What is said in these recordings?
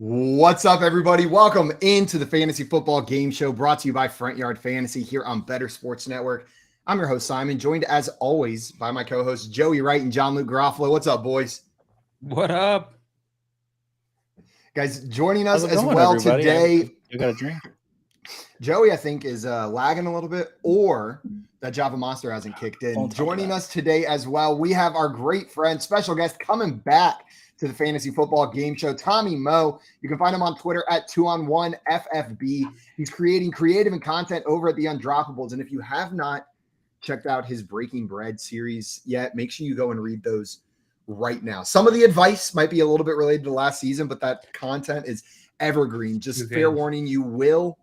What's up, everybody? Welcome into the Fantasy Football Game Show brought to you by Front Yard Fantasy here on Better Sports Network. I'm your host, Simon, joined as always by my co-hosts, Joey Wright and John Luke Garofalo. What's up, boys? What up? Guys, joining us as well everybody? today. You got a drink? Joey, I think, is lagging a little bit, or that Java Monster hasn't kicked in. Joining us today as well, we have our great friend, special guest coming back to the Fantasy Football Game Show, Tommy Moe. You can find him on Twitter at 2on1FFB. He's creating creative and content over at the Undroppables. And if you have not checked out his Breaking Bread series yet, make sure you go and read those right now. Some of the advice might be a little bit related to last season, but that content is evergreen. Just fair warning, you will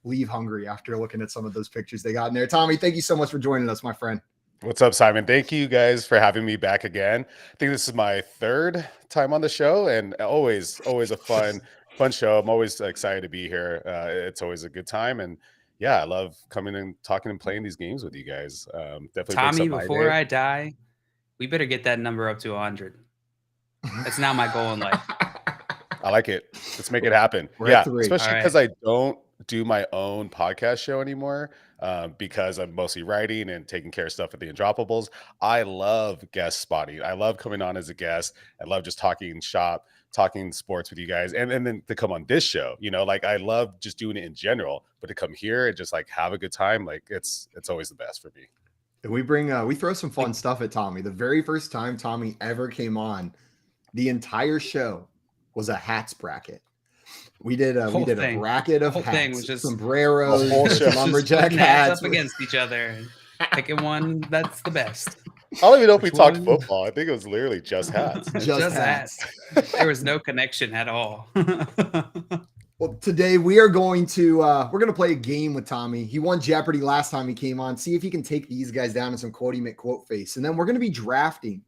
leave hungry after looking at some of those pictures they got in there. Tommy, thank you so much for joining us, my friend. What's up, Simon? Thank you guys for having me back again. I think this is my third time on the show, and always a fun show. I'm always excited to be here. It's always a good time, and yeah, I love coming and talking and playing these games with you guys. Definitely, Tommy, before I die, we better get that number up to 100. That's now my goal in life. I like it. Let's make it happen. Especially because I don't do my own podcast show anymore because I'm mostly writing and taking care of stuff at the Undroppables. I love guest spotting. I love coming on as a guest. I love just talking shop, talking sports with you guys, and then to come on this show. You know, like I love just doing it in general, but to come here and just like have a good time, like it's always the best for me. And we throw some fun stuff at Tommy. The very first time Tommy ever came on, the entire show was a hats bracket. We did a bracket of hats, thing was just sombreros, lumberjack just hats up against each other, picking one that's the best. I don't even know if we talked football. I think it was literally just hats. just hats. There was no connection at all. Well, today we are going to play a game with Tommy. He won Jeopardy last time he came on. See if he can take these guys down in some quote McQuote face, and then we're going to be drafting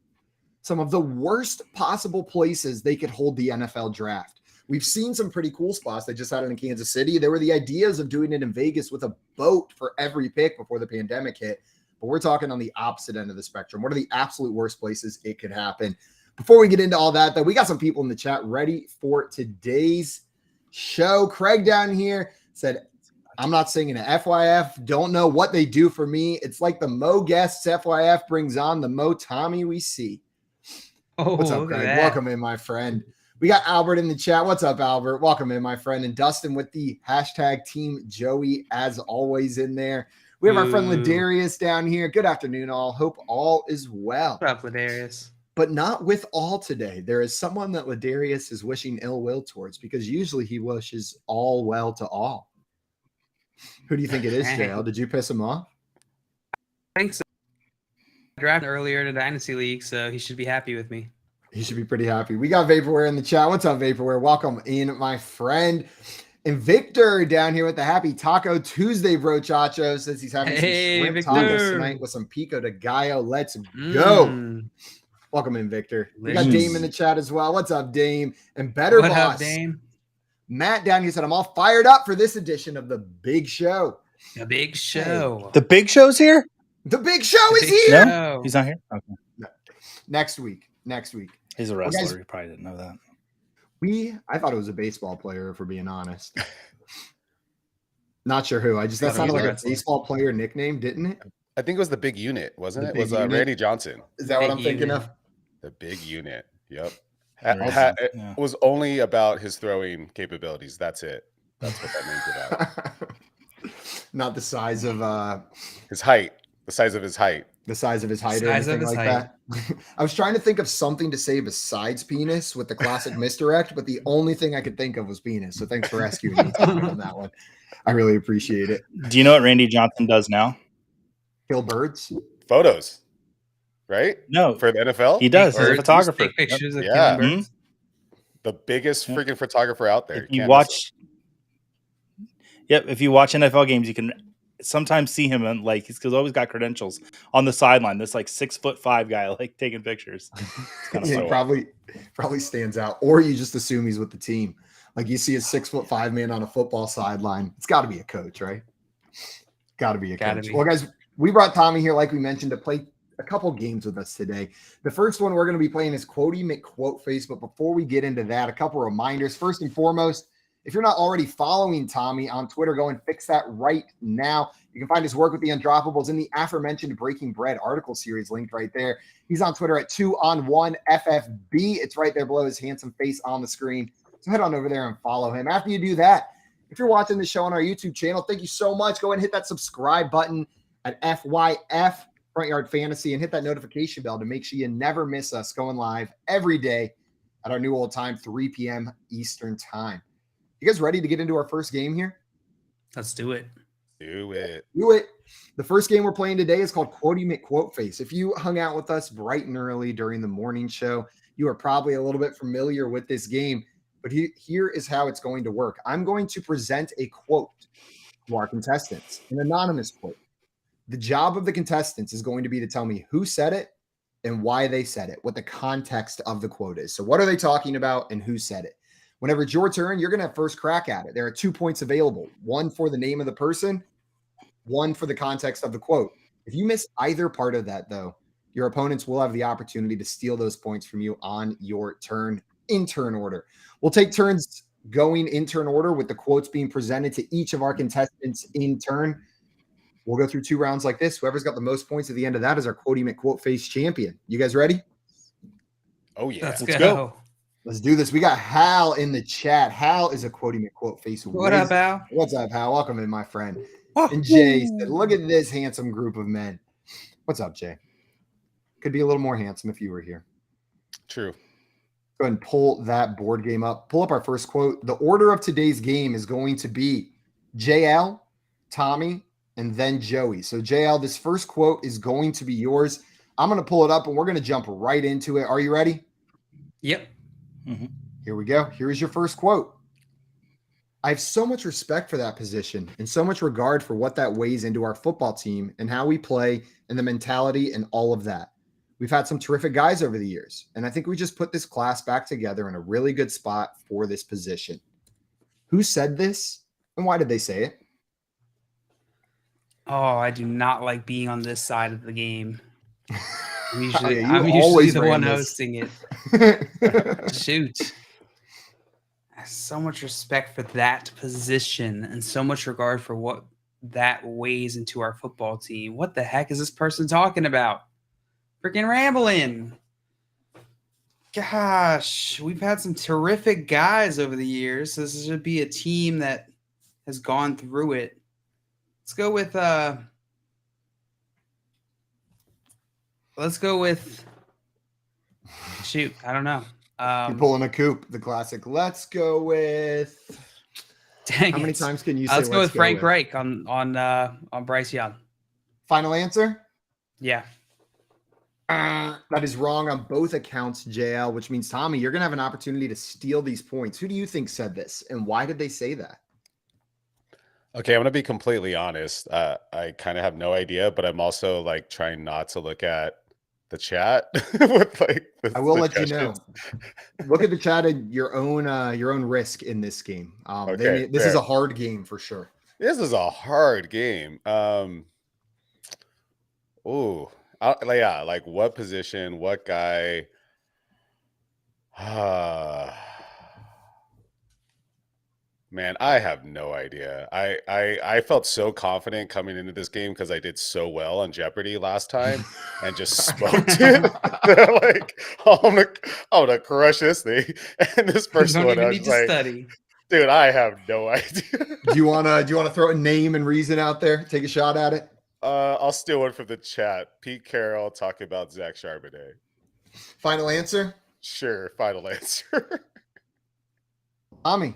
some of the worst possible places they could hold the NFL draft. We've seen some pretty cool spots. They just had it in Kansas City. There were the ideas of doing it in Vegas with a boat for every pick before the pandemic hit. But we're talking on the opposite end of the spectrum. What are the absolute worst places it could happen? Before we get into all that, though, we got some people in the chat ready for today's show. Craig down here said, I'm not singing it. FYF, don't know what they do for me. It's like the Mo guests FYF brings on the Mo Tommy we see. Oh, what's up, Craig? Welcome in, my friend. We got Albert in the chat. What's up, Albert? Welcome in, my friend. And Dustin with the hashtag Team Joey, as always, in there. We have our friend Ladarius down here. Good afternoon, all. Hope all is well. What's up, Ladarius? But not with all today. There is someone that Ladarius is wishing ill will towards, because usually he wishes all well to all. Who do you think it is, JL? Did you piss him off? I think so. I drafted earlier in the Dynasty League, so he should be happy with me. He should be pretty happy. We got Vaporware in the chat. What's up, Vaporware? Welcome in, my friend. And Victor down here with the Happy Taco Tuesday, bro. Chacho says he's having some shrimp tacos tonight with some pico de gallo. Let's go. Welcome in, Victor. We got Dame in the chat as well. What's up, Dame? And Better What Boss. Up, Dame? Matt down here said, I'm all fired up for this edition of The Big Show. The Big Show. The Big Show's here? The Big Show is here. No, he's not here? Okay. No. Next week. He's a wrestler. Well, guys, you probably didn't know that. I thought it was a baseball player, if we're being honest. Not sure who. That sounded like a baseball player nickname, didn't it? I think it was the Big Unit, wasn't it? It was Randy Johnson. Is that what I'm thinking of? The Big Unit. Yep. It was only about his throwing capabilities. That's it. That's what that name's about. Not the size of his height. The size of his height. The size of his height or anything like that. I was trying to think of something to say besides penis with the classic misdirect, but the only thing I could think of was penis. So thanks for rescuing me on that one. I really appreciate it. Do you know what Randy Johnson does now? Kill birds? Photos, right? No. For the NFL? He does. He's a photographer. Take pictures of killing birds. The biggest freaking photographer out there. If you watch NFL games, you can sometimes see him and he's always got credentials on the sideline. This 6'5" guy taking pictures. Yeah, probably stands out. Or you just assume he's with the team. Like you see a 6'5" man on a football sideline. It's got to be a coach, right? Got to be a coach. Well, guys, we brought Tommy here, like we mentioned, to play a couple games with us today. The first one we're going to be playing is Quotey McQuoteface. But before we get into that, a couple reminders. First and foremost, if you're not already following Tommy on Twitter, go and fix that right now. You can find his work with the Undroppables in the aforementioned Breaking Bread article series linked right there. He's on Twitter at 2on1FFB. It's right there below his handsome face on the screen. So head on over there and follow him. After you do that, if you're watching the show on our YouTube channel, thank you so much. Go ahead and hit that subscribe button at FYF Front Yard Fantasy and hit that notification bell to make sure you never miss us going live every day at our new old time, 3 p.m. Eastern time. You guys ready to get into our first game here? Let's do it. Do it. Do it. The first game we're playing today is called Quotey McQuoteface. If you hung out with us bright and early during the morning show, you are probably a little bit familiar with this game. But here is how it's going to work. I'm going to present a quote to our contestants, an anonymous quote. The job of the contestants is going to be to tell me who said it and why they said it, what the context of the quote is. So what are they talking about and who said it? Whenever it's your turn, you're going to have first crack at it. There are 2 points available, one for the name of the person, one for the context of the quote. If you miss either part of that, though, your opponents will have the opportunity to steal those points from you on your turn in turn order. We'll take turns going in turn order with the quotes being presented to each of our contestants in turn. We'll go through 2 rounds like this. Whoever's got the most points at the end of that is our Quotey McQuoteface champion. You guys ready? Oh, yeah. Let's go. Let's do this. We got Hal in the chat. Hal is a Quotey McQuoteface. What up, Hal? What's up, Hal? Welcome in, my friend. And Jay said, look at this handsome group of men. What's up, Jay? Could be a little more handsome if you were here. True. Go ahead and pull that board game up. Pull up our first quote. The order of today's game is going to be JL, Tommy, and then Joey. So, JL, this first quote is going to be yours. I'm going to pull it up, and we're going to jump right into it. Are you ready? Yep. Mm-hmm. Here we go. Here is your first quote. I have so much respect for that position and so much regard for what that weighs into our football team and how we play and the mentality and all of that. We've had some terrific guys over the years, and I think we just put this class back together in a really good spot for this position. Who said this, and why did they say it? Oh, I do not like being on this side of the game. I'm usually, Yeah, I'm usually the one hosting it. Shoot. I have so much respect for that position and so much regard for what that weighs into our football team. What the heck is this person talking about? Freaking rambling. Gosh, we've had some terrific guys over the years. This should be a team that has gone through it. Let's go with shoot, I don't know. You're pulling a Coop, the classic. Let's go with. Dang How many it. times can you say? Let's go with Frank Reich on Bryce Young. Final answer? Yeah. That is wrong on both accounts, JL, which means, Tommy, you're going to have an opportunity to steal these points. Who do you think said this, and why did they say that? Okay, I'm going to be completely honest. I kind of have no idea, but I'm also like trying not to look at the chat with like I will let you know. Look at the chat at your own risk in this game. Okay, this is a hard game for sure. This is a hard game. Like what position, what guy? Man, I have no idea. I felt so confident coming into this game because I did so well on Jeopardy last time and just smoked it. Like, I'm gonna crush this thing. And this first one, I was like, study. dude, I have no idea. Do you wanna throw a name and reason out there? Take a shot at it. I'll steal one from the chat. Pete Carroll talking about Zach Charbonnet. Final answer? Sure, final answer. Tommy,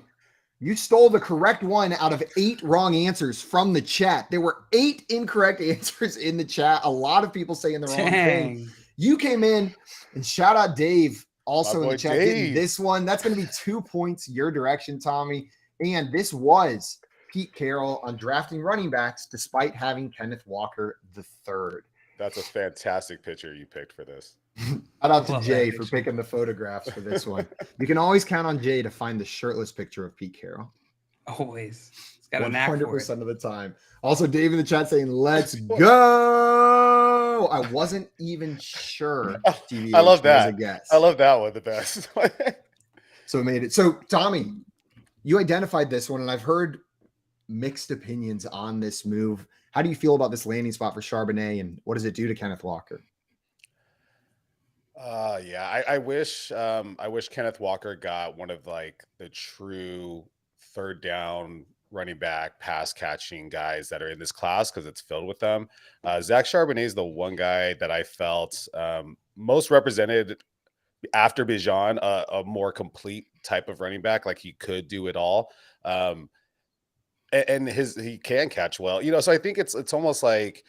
you stole the correct one out of 8 wrong answers from the chat. There were 8 incorrect answers in the chat. A lot of people saying the wrong thing. You came in, and shout out Dave also in the chat getting this one. That's going to be 2 points your direction, Tommy. And this was Pete Carroll on drafting running backs despite having Kenneth Walker III. That's a fantastic picture you picked for this. Shout out to Jay for picking the photographs for this one. You can always count on Jay to find the shirtless picture of Pete Carroll. Always. It's got a knack for it. 100% of the time. Also, Dave in the chat saying, let's go. I I wasn't even sure. TBH I love was that. a guess. I love that one the best. So it made it. So Tommy, you identified this one, and I've heard mixed opinions on this move. How do you feel about this landing spot for Charbonnet, and what does it do to Kenneth Walker? Yeah, I wish Kenneth Walker got one of like the true third down running back pass catching guys that are in this class, because it's filled with them. Zach Charbonnet is the one guy that I felt most represented after Bijan, a more complete type of running back. Like, he could do it all. And he can catch well, so I think it's almost like,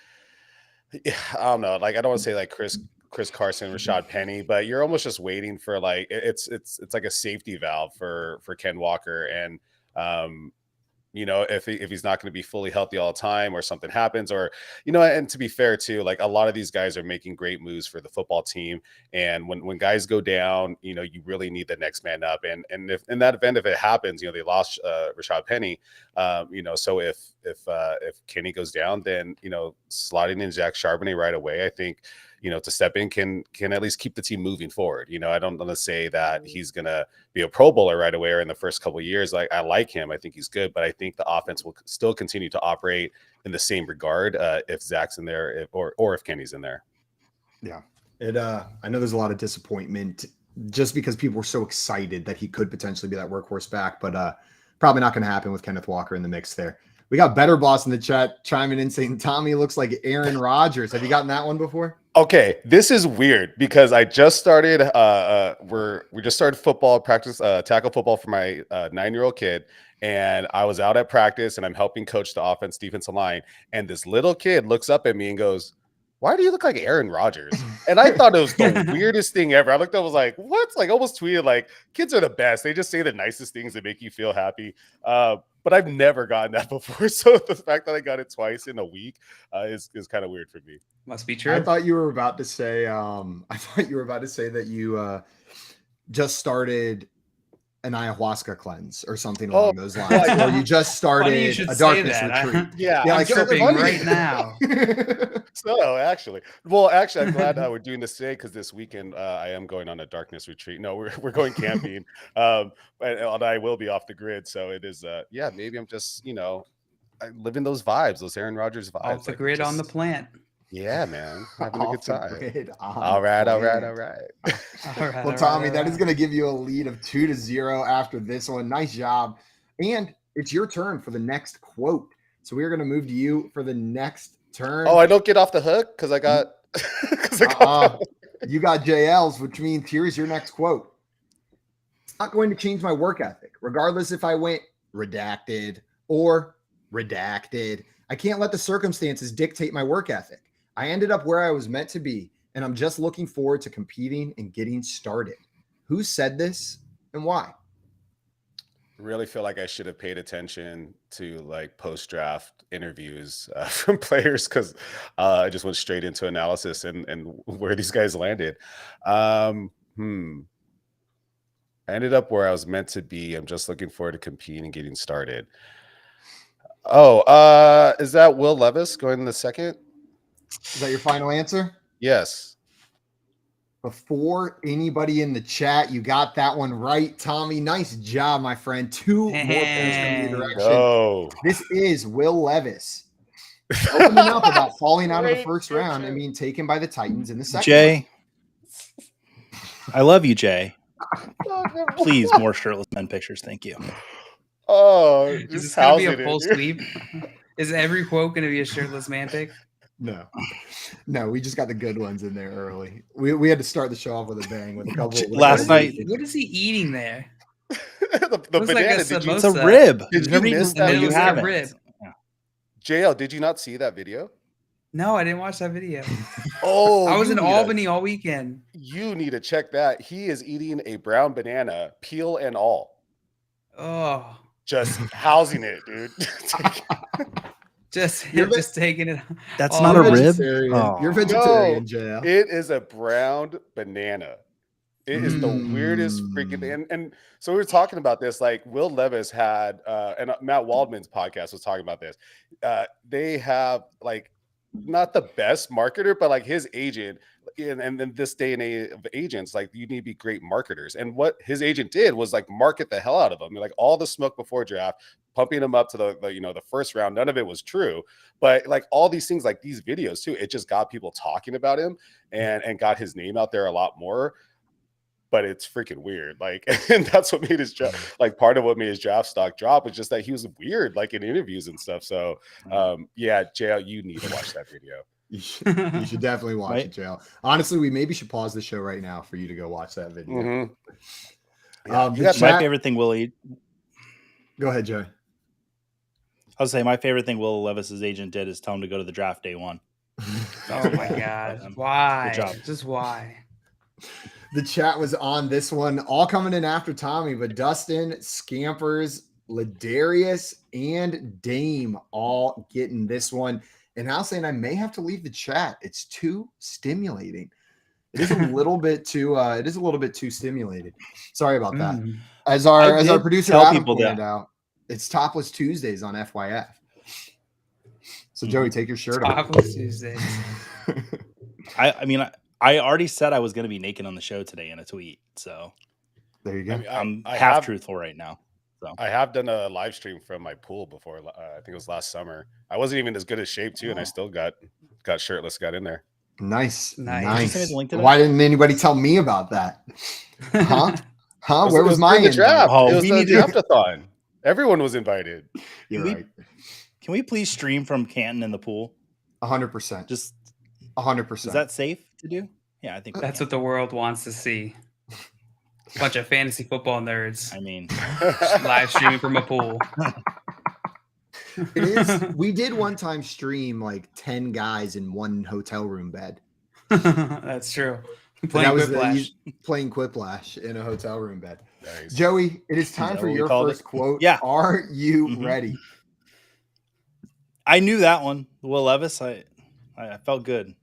I don't know, like, I don't want to say like Chris Carson, Rashad Penny, but you're almost just waiting for like, it's like a safety valve for Ken Walker. And if he's not going to be fully healthy all the time, or something happens, or and to be fair too, like, a lot of these guys are making great moves for the football team, and when guys go down, you really need the next man up. And if in that event, if it happens, they lost Rashad Penny, so if Kenny goes down, then slotting in Zach Charbonnet right away, I think to step in can at least keep the team moving forward. I don't want to say that he's going to be a Pro Bowler right away or in the first couple of years. Like, I like him. I think he's good, but I think the offense will still continue to operate in the same regard if Zach's in there, or if Kenny's in there. Yeah. I know there's a lot of disappointment just because people were so excited that he could potentially be that workhorse back, but probably not going to happen with Kenneth Walker in the mix there. We got Better Boss in the chat chiming in saying Tommy looks like Aaron Rodgers. Have you gotten that one before? Okay, this is weird because I just started. We just started football practice, tackle football for my 9-year-old kid, and I was out at practice, and I'm helping coach the offense, defensive line, and this little kid looks up at me and goes, "Why do you look like Aaron Rodgers?" And I thought it was the weirdest thing ever. I looked up, was like, "What?" Like, almost tweeted like, "Kids are the best. They just say the nicest things that make you feel happy." But I've never gotten that before. So the fact that I got it twice in a week is kind of weird for me. Must be true. I thought you were about to say that you just started an ayahuasca cleanse or something along those lines, or you just started a darkness retreat. Yeah, I'm tripping right now. So actually, I'm glad we're doing this today, because this weekend I am going on a darkness retreat. No, we're going camping, and I will be off the grid. So it is, maybe I'm just living those vibes, those Aaron Rodgers vibes. Off the grid, on the plant. Yeah, man, having a good time. All right. Well, Tommy, that is going to give you a lead of 2-0 after this one. Nice job. And it's your turn for the next quote. So we are going to move to you for the next turn. Oh, I don't get off the hook because I got you got JL's, which means here's your next quote. It's not going to change my work ethic, regardless if I went redacted or redacted. I can't let the circumstances dictate my work ethic. I ended up where I was meant to be, and I'm just looking forward to competing and getting started. Who said this and why? Really feel like I should have paid attention to like post-draft interviews from players, because I just went straight into analysis and where these guys landed. I ended up where I was meant to be. I'm just looking forward to competing and getting started. Oh, is that Will Levis going in the second? Is that your final answer? Yes. Before anybody in the chat, you got that one right, Tommy. Nice job, my friend. 2 more points from your direction. Oh. This is Will Levis opening up about falling out of the first round and being taken by the Titans in the second. Jay, I love you, Jay. Please, more shirtless men pictures. Thank you. Oh, is this going to be a full sweep? Is every quote going to be a shirtless man pic? No, we just got the good ones in there early. We had to start the show off with a bang with a couple. Last night, what is he eating there? the banana. Like it's a rib. Did you miss that? You haven't. Rib. JL, did you not see that video? No, I didn't watch that video. Oh, I was in Albany all weekend. You need to check that. He is eating a brown banana, peel and all. Oh, just housing it, dude. Just taking it. That's not a rib. Oh. You're vegetarian, JL. It is a browned banana. It is the weirdest freaking thing. And so we were talking about this, like Will Levis had, and Matt Waldman's podcast was talking about this. They have like not the best marketer, but like his agent, and in this day and age of agents, like you need to be great marketers. And what his agent did was like market the hell out of him, like all the smoke before draft, pumping him up to the first round. None of it was true, but like all these things, like these videos too, it just got people talking about him and got his name out there a lot more. But it's freaking weird. Like, and that's what made his like part of what made his draft stock drop was just that he was weird, like in interviews and stuff. So yeah, JL, you need to watch that video. You should definitely watch it, JL. Honestly, we maybe should pause the show right now for you to go watch that video. Mm-hmm. Yeah, my favorite thing, Willie. Go ahead, Joey. I'll say my favorite thing Will Levis's agent did is tell him to go to the draft day one. Oh my God. Why? Good job. Just why? The chat was on this one, all coming in after Tommy, but Dustin, Scampers, Ladarius, and Dame all getting this one. And Al saying I may have to leave the chat. It's too stimulating. It is a little bit too. It is a little bit too stimulated. Sorry about that. As our producer Adam pointed out, it's Topless Tuesdays on FYF. So Joey, take your shirt off. Topless Tuesdays. I mean. I already said I was going to be naked on the show today in a tweet. So there you go. I mean, I'm half truthful right now. So I have done a live stream from my pool before. I think it was last summer. I wasn't even as good as shape too, and I still got shirtless, got in there. Nice. Why didn't anybody tell me about that? Huh? Where was my draft? It was the draft-a-thon. Everyone was invited. You're right. Can we please stream from Canton in the pool? 100%. Just 100%. Is that safe to do? Yeah, I think that's what the world wants to see. A bunch of fantasy football nerds. I mean, live streaming from a pool. It is. We did one time stream like 10 guys in one hotel room bed. That's true. Playing Quiplash in a hotel room bed. Nice. Joey, it is time for your first quote. Yeah. Are you ready? I knew that one. Will Levis. I felt good.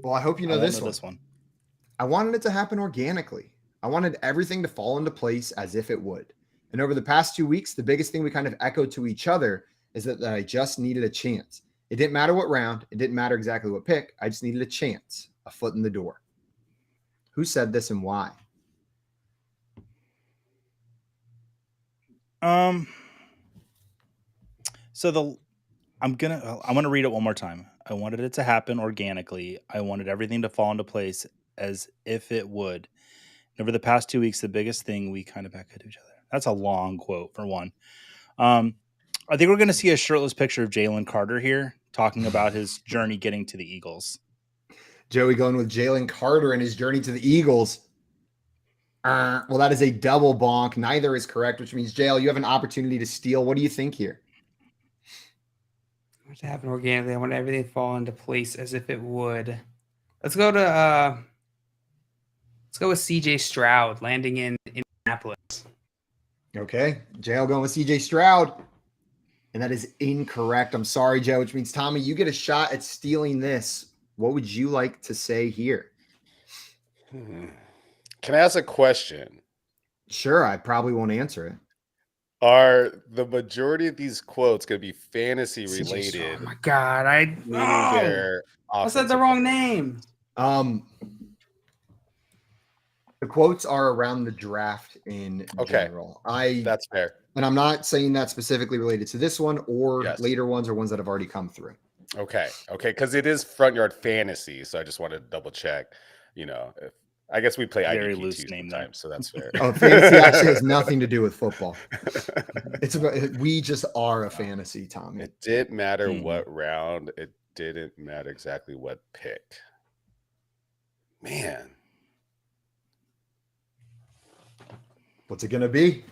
Well, I hope you know this one. I wanted it to happen organically. I wanted everything to fall into place as if it would. And over the past 2 weeks, the biggest thing we kind of echoed to each other is that I just needed a chance. It didn't matter what round. It didn't matter exactly what pick. I just needed a chance, a foot in the door. Who said this and why? So I'm gonna read it one more time. I wanted it to happen organically. I wanted everything to fall into place as if it would. And over the past 2 weeks, the biggest thing we kind of echoed to each other. That's a long quote for one. I think we're going to see a shirtless picture of Jalen Carter here talking about his journey getting to the Eagles. Joey going with Jalen Carter and his journey to the Eagles. Well, that is a double bonk. Neither is correct, which means, JL, you have an opportunity to steal. What do you think here? To happen organically. I want everything to fall into place as if it would. Let's go with CJ Stroud landing in Indianapolis. Okay. JL going with CJ Stroud. And that is incorrect. I'm sorry, Joe, which means, Tommy, you get a shot at stealing this. What would you like to say here? Can I ask a question? Sure. I probably won't answer it. Are the majority of these quotes going to be fantasy related? Oh my God. I said the wrong name. The quotes are around the draft in general. That's fair. And I'm not saying that specifically related to this one or later ones or ones that have already come through. Okay. Because it is front yard fantasy. So I just wanted to double check, I guess we play very IDP loose name sometimes, so that's fair. Oh, fantasy actually has nothing to do with football. It's about we just are a fantasy, Tommy. It didn't matter what round. It didn't matter exactly what pick. Man, what's it gonna be?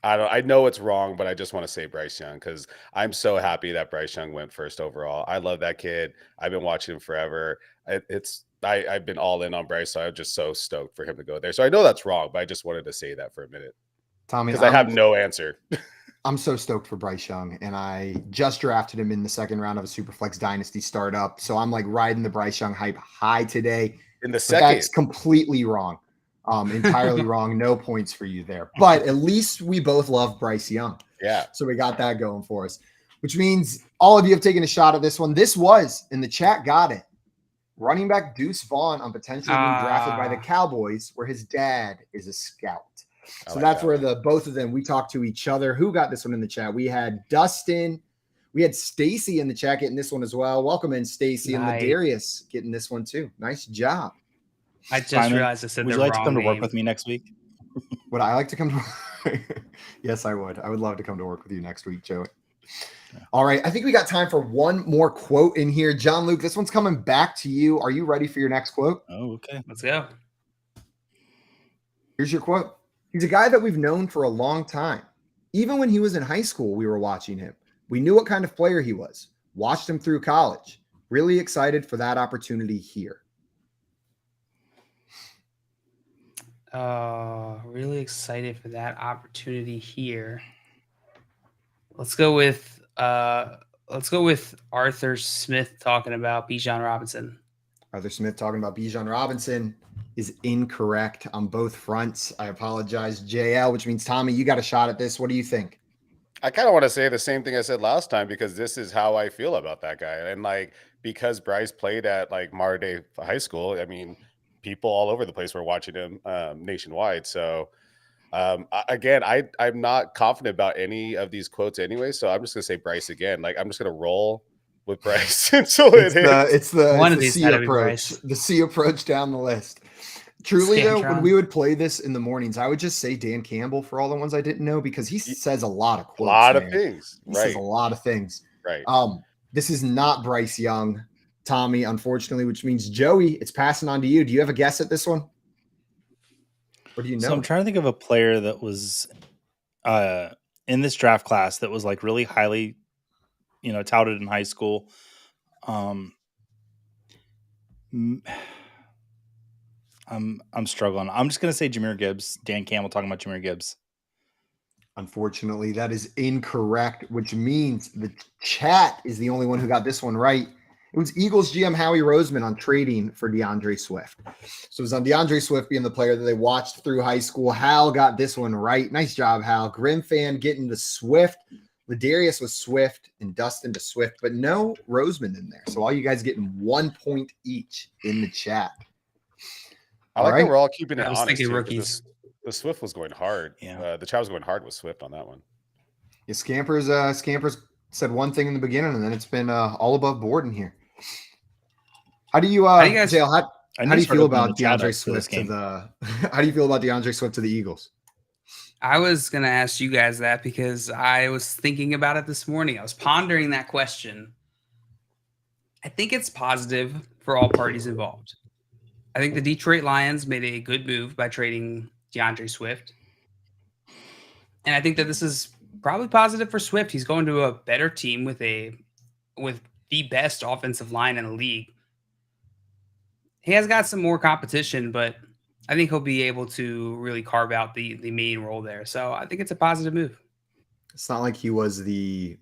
I know it's wrong, but I just want to say Bryce Young because I'm so happy that Bryce Young went first overall. I love that kid. I've been watching him forever. I've been all in on Bryce, so I'm just so stoked for him to go there. So I know that's wrong, but I just wanted to say that for a minute, Tommy, because I have no answer. I'm so stoked for Bryce Young, and I just drafted him in the second round of a Superflex Dynasty startup. So I'm like riding the Bryce Young hype high today. In the second, that's completely wrong. Entirely wrong. No points for you there. But at least we both love Bryce Young. Yeah. So we got that going for us, which means all of you have taken a shot at this one. This was in the chat. Got it. Running back Deuce Vaughn on potentially being drafted by the Cowboys, where his dad is a scout. So that's where the both of them, we talked to each other. Who got this one in the chat? We had Dustin. We had Stacy in the chat getting this one as well. Welcome in, Stacy. And Ladarius getting this one too. Nice job. I just realized I said would the you like wrong to come name. to work with me next week? Would I like to come to Yes, I would. I would love to come to work with you next week, Joey. All right. I think we got time for one more quote in here. John Luke, this one's coming back to you. Are you ready for your next quote? Oh, okay. Let's go. Here's your quote. He's a guy that we've known for a long time. Even when he was in high school, we were watching him. We knew what kind of player he was. Watched him through college. Really excited for that opportunity here. Really excited for that opportunity here. Let's go with Arthur Smith talking about Bijan Robinson. Arthur Smith talking about Bijan Robinson is incorrect on both fronts. I apologize, JL, which means Tommy, you got a shot at this. What do you think? I kind of want to say the same thing I said last time because this is how I feel about that guy. And like, because Bryce played at like Mater Dei High School, I mean, people all over the place were watching him nationwide. So again, I'm not confident about any of these quotes anyway. So I'm just going to say Bryce again. Like, I'm just going to roll with Bryce until it's the C approach. The C approach down the list. Truly, though, when we would play this in the mornings, I would just say Dan Campbell for all the ones I didn't know because he says a lot of quotes. A lot of things. He says a lot of things. Right. This is not Bryce Young, Tommy, unfortunately, which means Joey, it's passing on to you. Do you have a guess at this one? Or do you know? So I'm trying to think of a player that was in this draft class that was like really highly, touted in high school. I'm struggling. I'm just going to say Jahmyr Gibbs. Dan Campbell talking about Jahmyr Gibbs. Unfortunately, that is incorrect, which means the chat is the only one who got this one right. It was Eagles GM Howie Roseman on trading for DeAndre Swift. So it was on DeAndre Swift being the player that they watched through high school. Hal got this one right. Nice job, Hal. Grim fan getting the Swift. Ladarius was Swift and Dustin to Swift, but no Roseman in there. So all you guys getting 1 point each in the chat. I like that we're all keeping it honest. Rookies. The Swift was going hard. Yeah. The chat was going hard with Swift on that one. Yeah, Scampers said one thing in the beginning, and then it's been all above board in here. How do you guys, Dale, how do you feel about DeAndre Swift to the how do you feel about DeAndre Swift to the Eagles? I was gonna ask you guys that because I was thinking about it this morning. I was pondering that question. I think it's positive for all parties involved. I think the Detroit Lions made a good move by trading DeAndre Swift. And I think that this is probably positive for Swift. He's going to a better team with the best offensive line in the league. He has got some more competition, but I think he'll be able to really carve out the main role there. So I think it's a positive move. It's not like he was the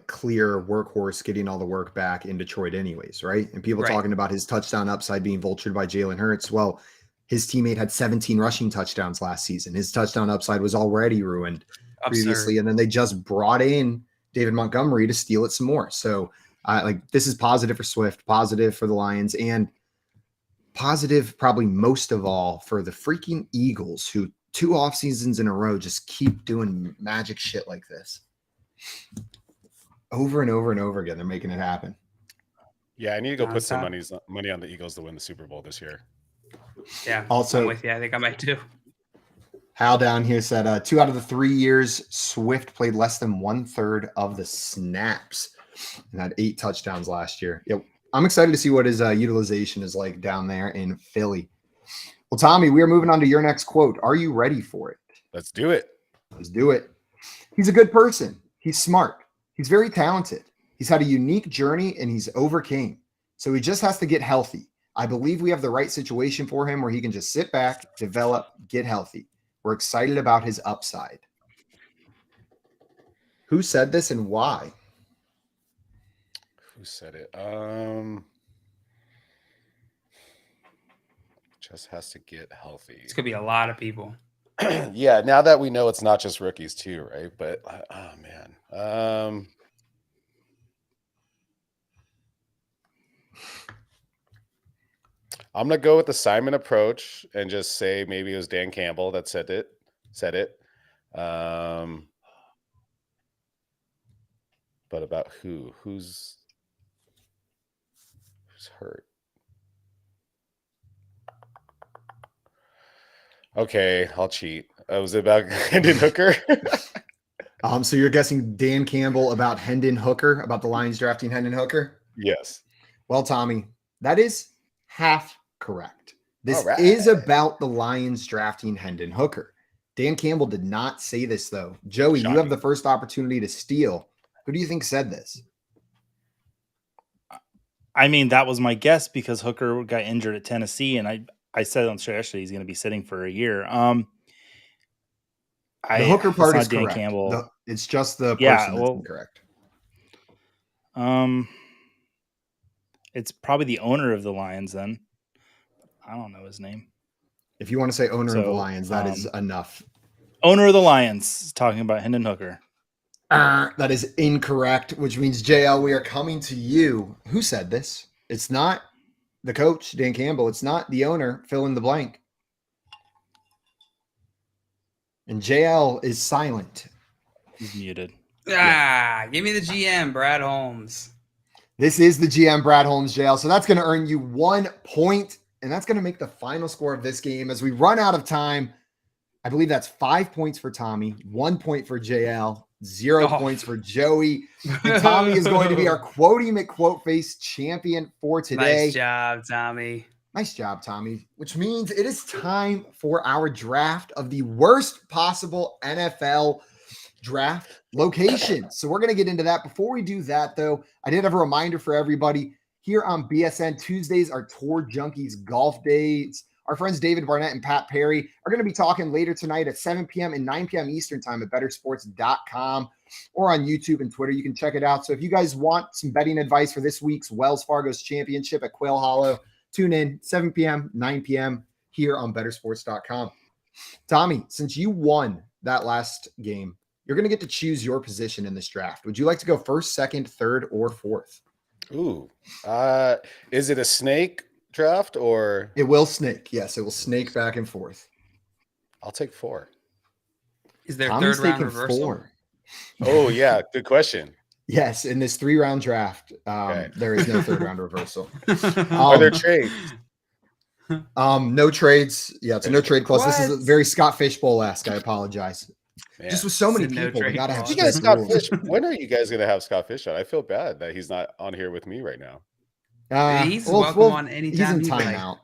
clear workhorse getting all the work back in Detroit anyways, right? And people talking about his touchdown upside being vultured by Jalen Hurts. Well, his teammate had 17 rushing touchdowns last season. His touchdown upside was already ruined previously. And then they just brought in David Montgomery to steal it some more. So this is positive for Swift, positive for the Lions, and positive probably most of all for the freaking Eagles, who 2 off seasons in a row just keep doing magic shit like this. Over and over and over again, they're making it happen. Yeah, I need to go put some money on the Eagles to win the Super Bowl this year. Yeah, also I'm with you. I think I might too. Hal down here said 2 out of the 3 years Swift played less than 1/3 of the snaps and had 8 touchdowns last year. Yep. I'm excited to see what his utilization is like down there in Philly. Well, Tommy, we are moving on to your next quote. Are you ready for it? Let's do it. Let's do it. He's a good person. He's smart. He's very talented. He's had a unique journey and he's overcame. So he just has to get healthy. I believe we have the right situation for him where he can just sit back, develop, get healthy. We're excited about his upside. Who said this and why? Who said it? Just has to get healthy. It's gonna be a lot of people. Yeah, now that we know it's not just rookies too, right? But oh man. I'm gonna go with the Simon approach and just say maybe it was Dan Campbell that said it. But about who's hurt? Okay, I'll cheat. Was it about Hendon Hooker? So you're guessing Dan Campbell about Hendon Hooker, about the Lions drafting Hendon Hooker? Yes. Well, Tommy, that is half correct. This is about the Lions drafting Hendon Hooker. Dan Campbell did not say this, though. Joey, you have the first opportunity to steal. Who do you think said this? I mean, that was my guess because Hooker got injured at Tennessee, and I said on the show yesterday he's going to be sitting for a year. The Hooker part is Dan correct. Campbell. It's just the person that's incorrect. It's probably the owner of the Lions then. I don't know his name. If you want to say owner of the Lions, that is enough. Owner of the Lions talking about Hendon Hooker. That is incorrect, which means JL, we are coming to you. Who said this? It's not the coach, Dan Campbell. It's not the owner, fill in the blank. And JL is silent. He's muted. Give me the GM, Brad Holmes. This is the GM, Brad Holmes, JL. So that's going to earn you 1 point, and that's going to make the final score of this game. As we run out of time, I believe that's 5 points for Tommy, 1 point for JL, 0 points for Joey. And Tommy is going to be our Quotey McQuote Face champion for today. Nice job, Tommy. Nice job, Tommy. Which means it is time for our draft of the worst possible NFL draft location. So we're going to get into that. Before we do that, though, I did have a reminder for everybody. Here on BSN, Tuesdays are Tour Junkies golf days. Our friends David Barnett and Pat Perry are going to be talking later tonight at 7 p.m. and 9 p.m. Eastern time at bettersports.com or on YouTube and Twitter. You can check it out. So if you guys want some betting advice for this week's Wells Fargo's Championship at Quail Hollow, tune in 7 p.m., 9 p.m. here on bettersports.com. Tommy, since you won that last game, you're going to get to choose your position in this draft. Would you like to go first, second, third, or fourth? Ooh. Is it a snake draft or? It will snake. Yes, it will snake back and forth. I'll take 4. Is there Tommy's third round taking reversal? 4. Oh, yeah. Good question. Yes, in this 3-round draft, there is no third round reversal. Are there trades? No trades. Yeah, it's a no trade clause. This is very Scott Fishbowl-esque. I apologize. Man. Just with so many No people, we trade gotta have clause. You guys, strict Scott rules. Fish. When are you guys going to have Scott Fish on? I feel bad that he's not on here with me right now. He's welcome on anytime. He's in timeout.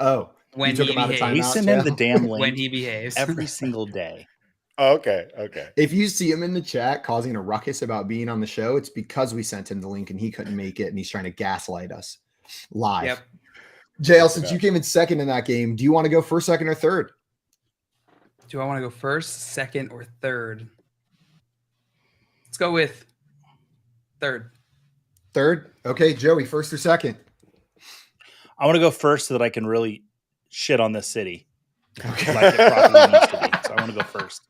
Oh, When you took he him out of behaves. We timeout. send him the Jeff? damn link When he behaves. every single day. Oh, okay. If you see him in the chat causing a ruckus about being on the show, it's because we sent him the link and he couldn't make it, and he's trying to gaslight us live. Yep. JL, since you came in second in that game, do you want to go first, second, or third? Do I want to go first, second, or third? Let's go with third. Third? Okay, Joey, first or second? I want to go first so that I can really shit on this city. Okay. Like it probably needs to be. So I want to go first.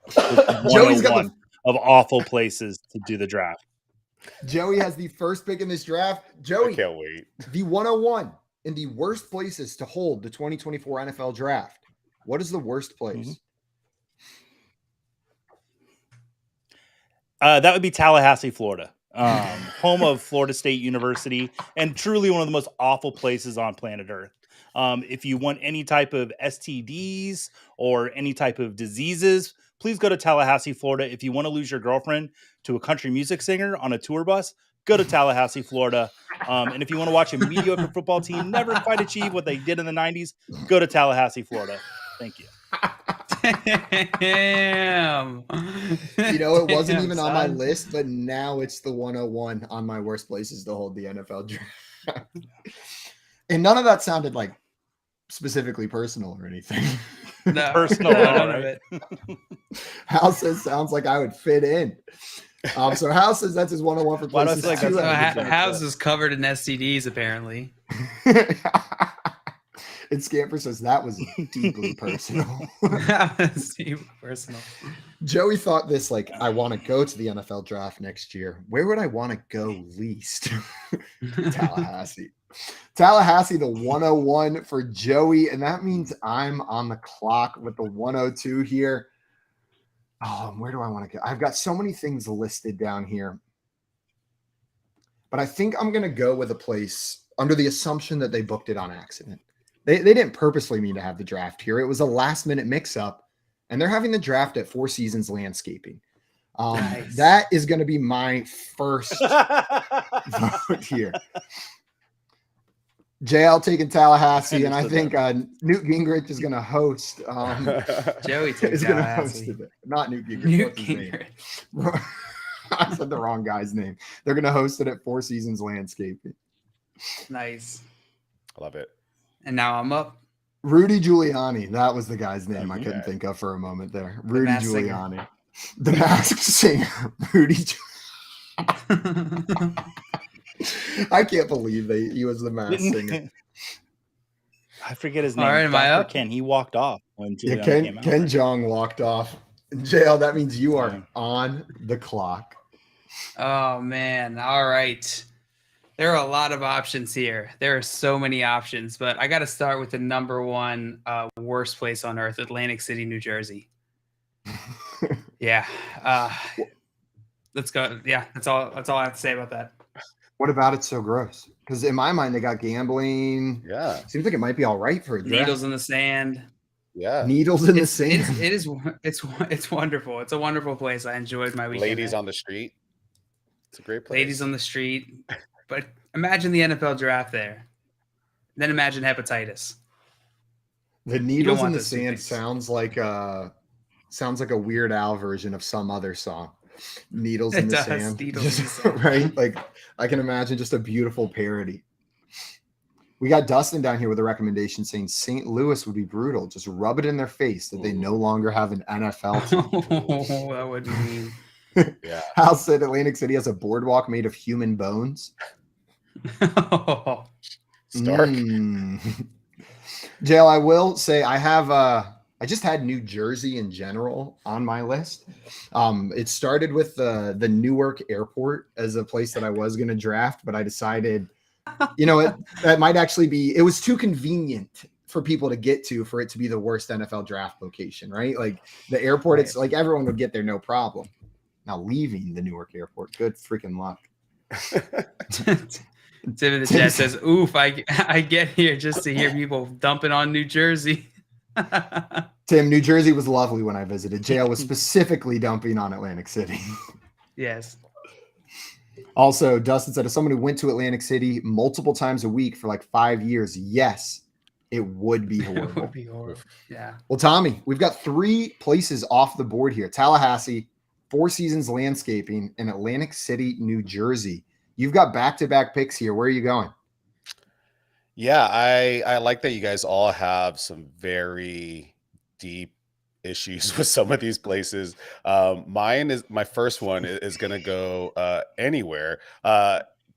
Joey's got one of awful places to do the draft. Joey has the first pick in this draft. I Joey, can't wait. the 101 in the worst places to hold the 2024 NFL draft. What is the worst place? That would be Tallahassee, Florida, home of Florida State University, and truly one of the most awful places on planet Earth. If you want any type of STDs or any type of diseases, please go to Tallahassee, Florida. If you want to lose your girlfriend to a country music singer on a tour bus, go to Tallahassee, Florida. And if you want to watch a mediocre football team never quite achieve what they did in the 90s, go to Tallahassee, Florida. Thank you. Damn. You know, it wasn't Damn, even on my son. list, but now it's the 101 on my worst places to hold the NFL draft. And none of that sounded like specifically personal or anything. No, Personal, none right? of it. Hal says sounds like I would fit in. So Hal says that's his 101 for Why do I places. feel like to that's have So the draft. House is covered in STDs, apparently. And Scamper says that was deeply personal. That was deeply personal. Joey thought this like, I want to go to the NFL draft next year. Where would I want to go least? Tallahassee. Tallahassee, the 101 for Joey. And that means I'm on the clock with the 102 here. Oh, where do I want to go? I've got so many things listed down here. But I think I'm going to go with a place under the assumption that they booked it on accident. They didn't purposely mean to have the draft here. It was a last-minute mix-up, and they're having the draft at Four Seasons Landscaping. Nice. That is going to be my first vote here. JL taking Tallahassee, and I think Newt Gingrich is going to host. Joey is going to host it. Not Newt Gingrich. Newt Gingrich. I said the wrong guy's name. They're going to host it at Four Seasons Landscaping. Nice. I love it. And now I'm up. Rudy Giuliani. That was the guy's name I couldn't think of for a moment there. Rudy Giuliani. Singer. The Masked Singer. Rudy Giuliani. I can't believe he was the Masked Singer. I forget his name. All right, am I up? Ken. He walked off when Giuliani came out. Ken Jeong walked off. JL, that means you are on the clock. Oh, man. All right. There are a lot of options here. There are so many options, but I got to start with the number one worst place on earth, Atlantic City, New Jersey. Yeah. Let's go. Yeah, that's all I have to say about that. What about it's so gross? Because in my mind, they got gambling. Yeah. Seems like it might be all right for a draft. Needles in the sand. Yeah. Needles in the sand. It's wonderful. It's a wonderful place. I enjoyed my weekend. Ladies on the street. It's a great place. Ladies on the street. But imagine the NFL draft there. Then imagine hepatitis. The needles in the sand sounds like a Weird Al version of some other song. Needles in the sand. Right? Like I can imagine just a beautiful parody. We got Dustin down here with a recommendation saying St. Louis would be brutal. Just rub it in their face that they no longer have an NFL team. Oh, that would be mean. Yeah. Hal said Atlantic City has a boardwalk made of human bones. Stark. Jail, I will say I have I just had New Jersey in general on my list. It started with the Newark Airport as a place that I was going to draft, but I decided, that might actually be, it was too convenient for people to get to for it to be the worst NFL draft location, right? Like the airport, It's like everyone would get there, no problem. Now leaving the Newark Airport, good freaking luck. Tim in the chat says, "Oof, I get here just to hear people dumping on New Jersey." Tim, New Jersey was lovely when I visited. JL was specifically dumping on Atlantic City. Yes. Also, Dustin said, if someone who went to Atlantic City multiple times a week for like 5 years, yes, it would be horrible. It would be horrible. Yeah. Well, Tommy, we've got 3 places off the board here. Tallahassee, Four Seasons Landscaping, and Atlantic City, New Jersey. You've got back-to-back picks here. Where are you going? Yeah, I like that you guys all have some very deep issues with some of these places. My first one is going to go anywhere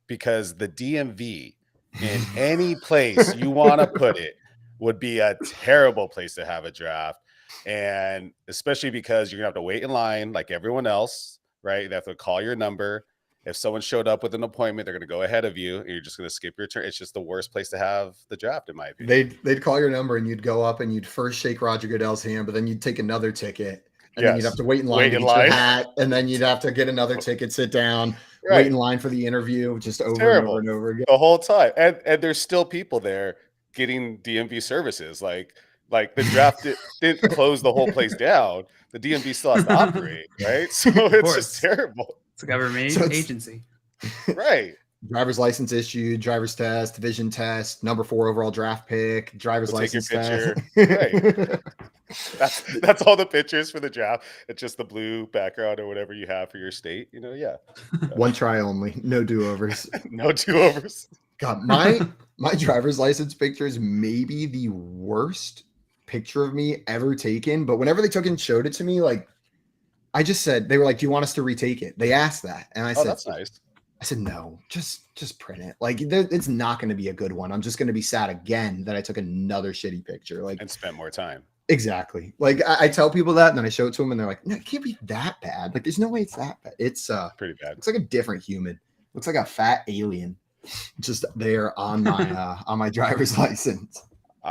because the DMV in any place you want to put it would be a terrible place to have a draft. And especially because you're going to have to wait in line like everyone else, right? They have to call your number. If someone showed up with an appointment, they're going to go ahead of you, and you're just going to skip your turn. It's just the worst place to have the draft, in my opinion. They'd call your number, and you'd go up, and you'd first shake Roger Goodell's hand, but then you'd take another ticket, and then you'd have to wait in line to get your hat, and then you'd have to get another ticket, sit down, wait in line for the interview, just over and over and over again. The whole time. And there's still people there getting DMV services. Like the draft didn't close the whole place down. The DMV still has to operate, right? So it's just terrible. It's a government agency. Right. Driver's license issued, driver's test, vision test, number 4 overall draft pick, driver's license test. Right. That's all the pictures for the draft. It's just the blue background or whatever you have for your state. Yeah. One try only. No do-overs. No do-overs. God, my driver's license picture is maybe the worst picture of me ever taken. But whenever they took and showed it to me, like, I just said, they were like, do you want us to retake it? They asked that. And I said, that's nice. I said, no, just print it. Like it's not going to be a good one. I'm just going to be sad again that I took another shitty picture. Like and spent more time. Exactly. Like I tell people that, and then I show it to them, and they're like, "No, it can't be that bad. Like, there's no way it's that bad. It's pretty bad. Looks like a different human. Looks like a fat alien, just there on my driver's license."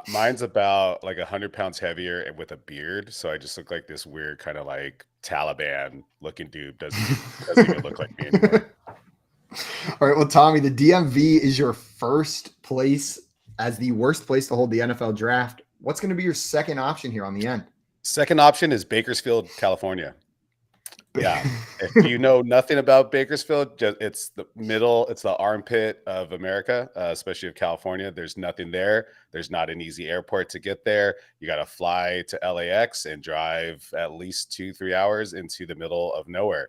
Mine's about like 100 pounds heavier and with a beard, so I just look like this weird kind of like Taliban looking dude. Doesn't even look like me anymore. All right, well, Tommy, the DMV is your first place as the worst place to hold the NFL draft. What's going to be your second option here on the end? Second option is Bakersfield, California. Yeah. If you know nothing about Bakersfield, it's the middle, it's the armpit of America, especially of California. There's nothing there. There's not an easy airport to get there. You got to fly to LAX and drive at least 2-3 hours into the middle of nowhere.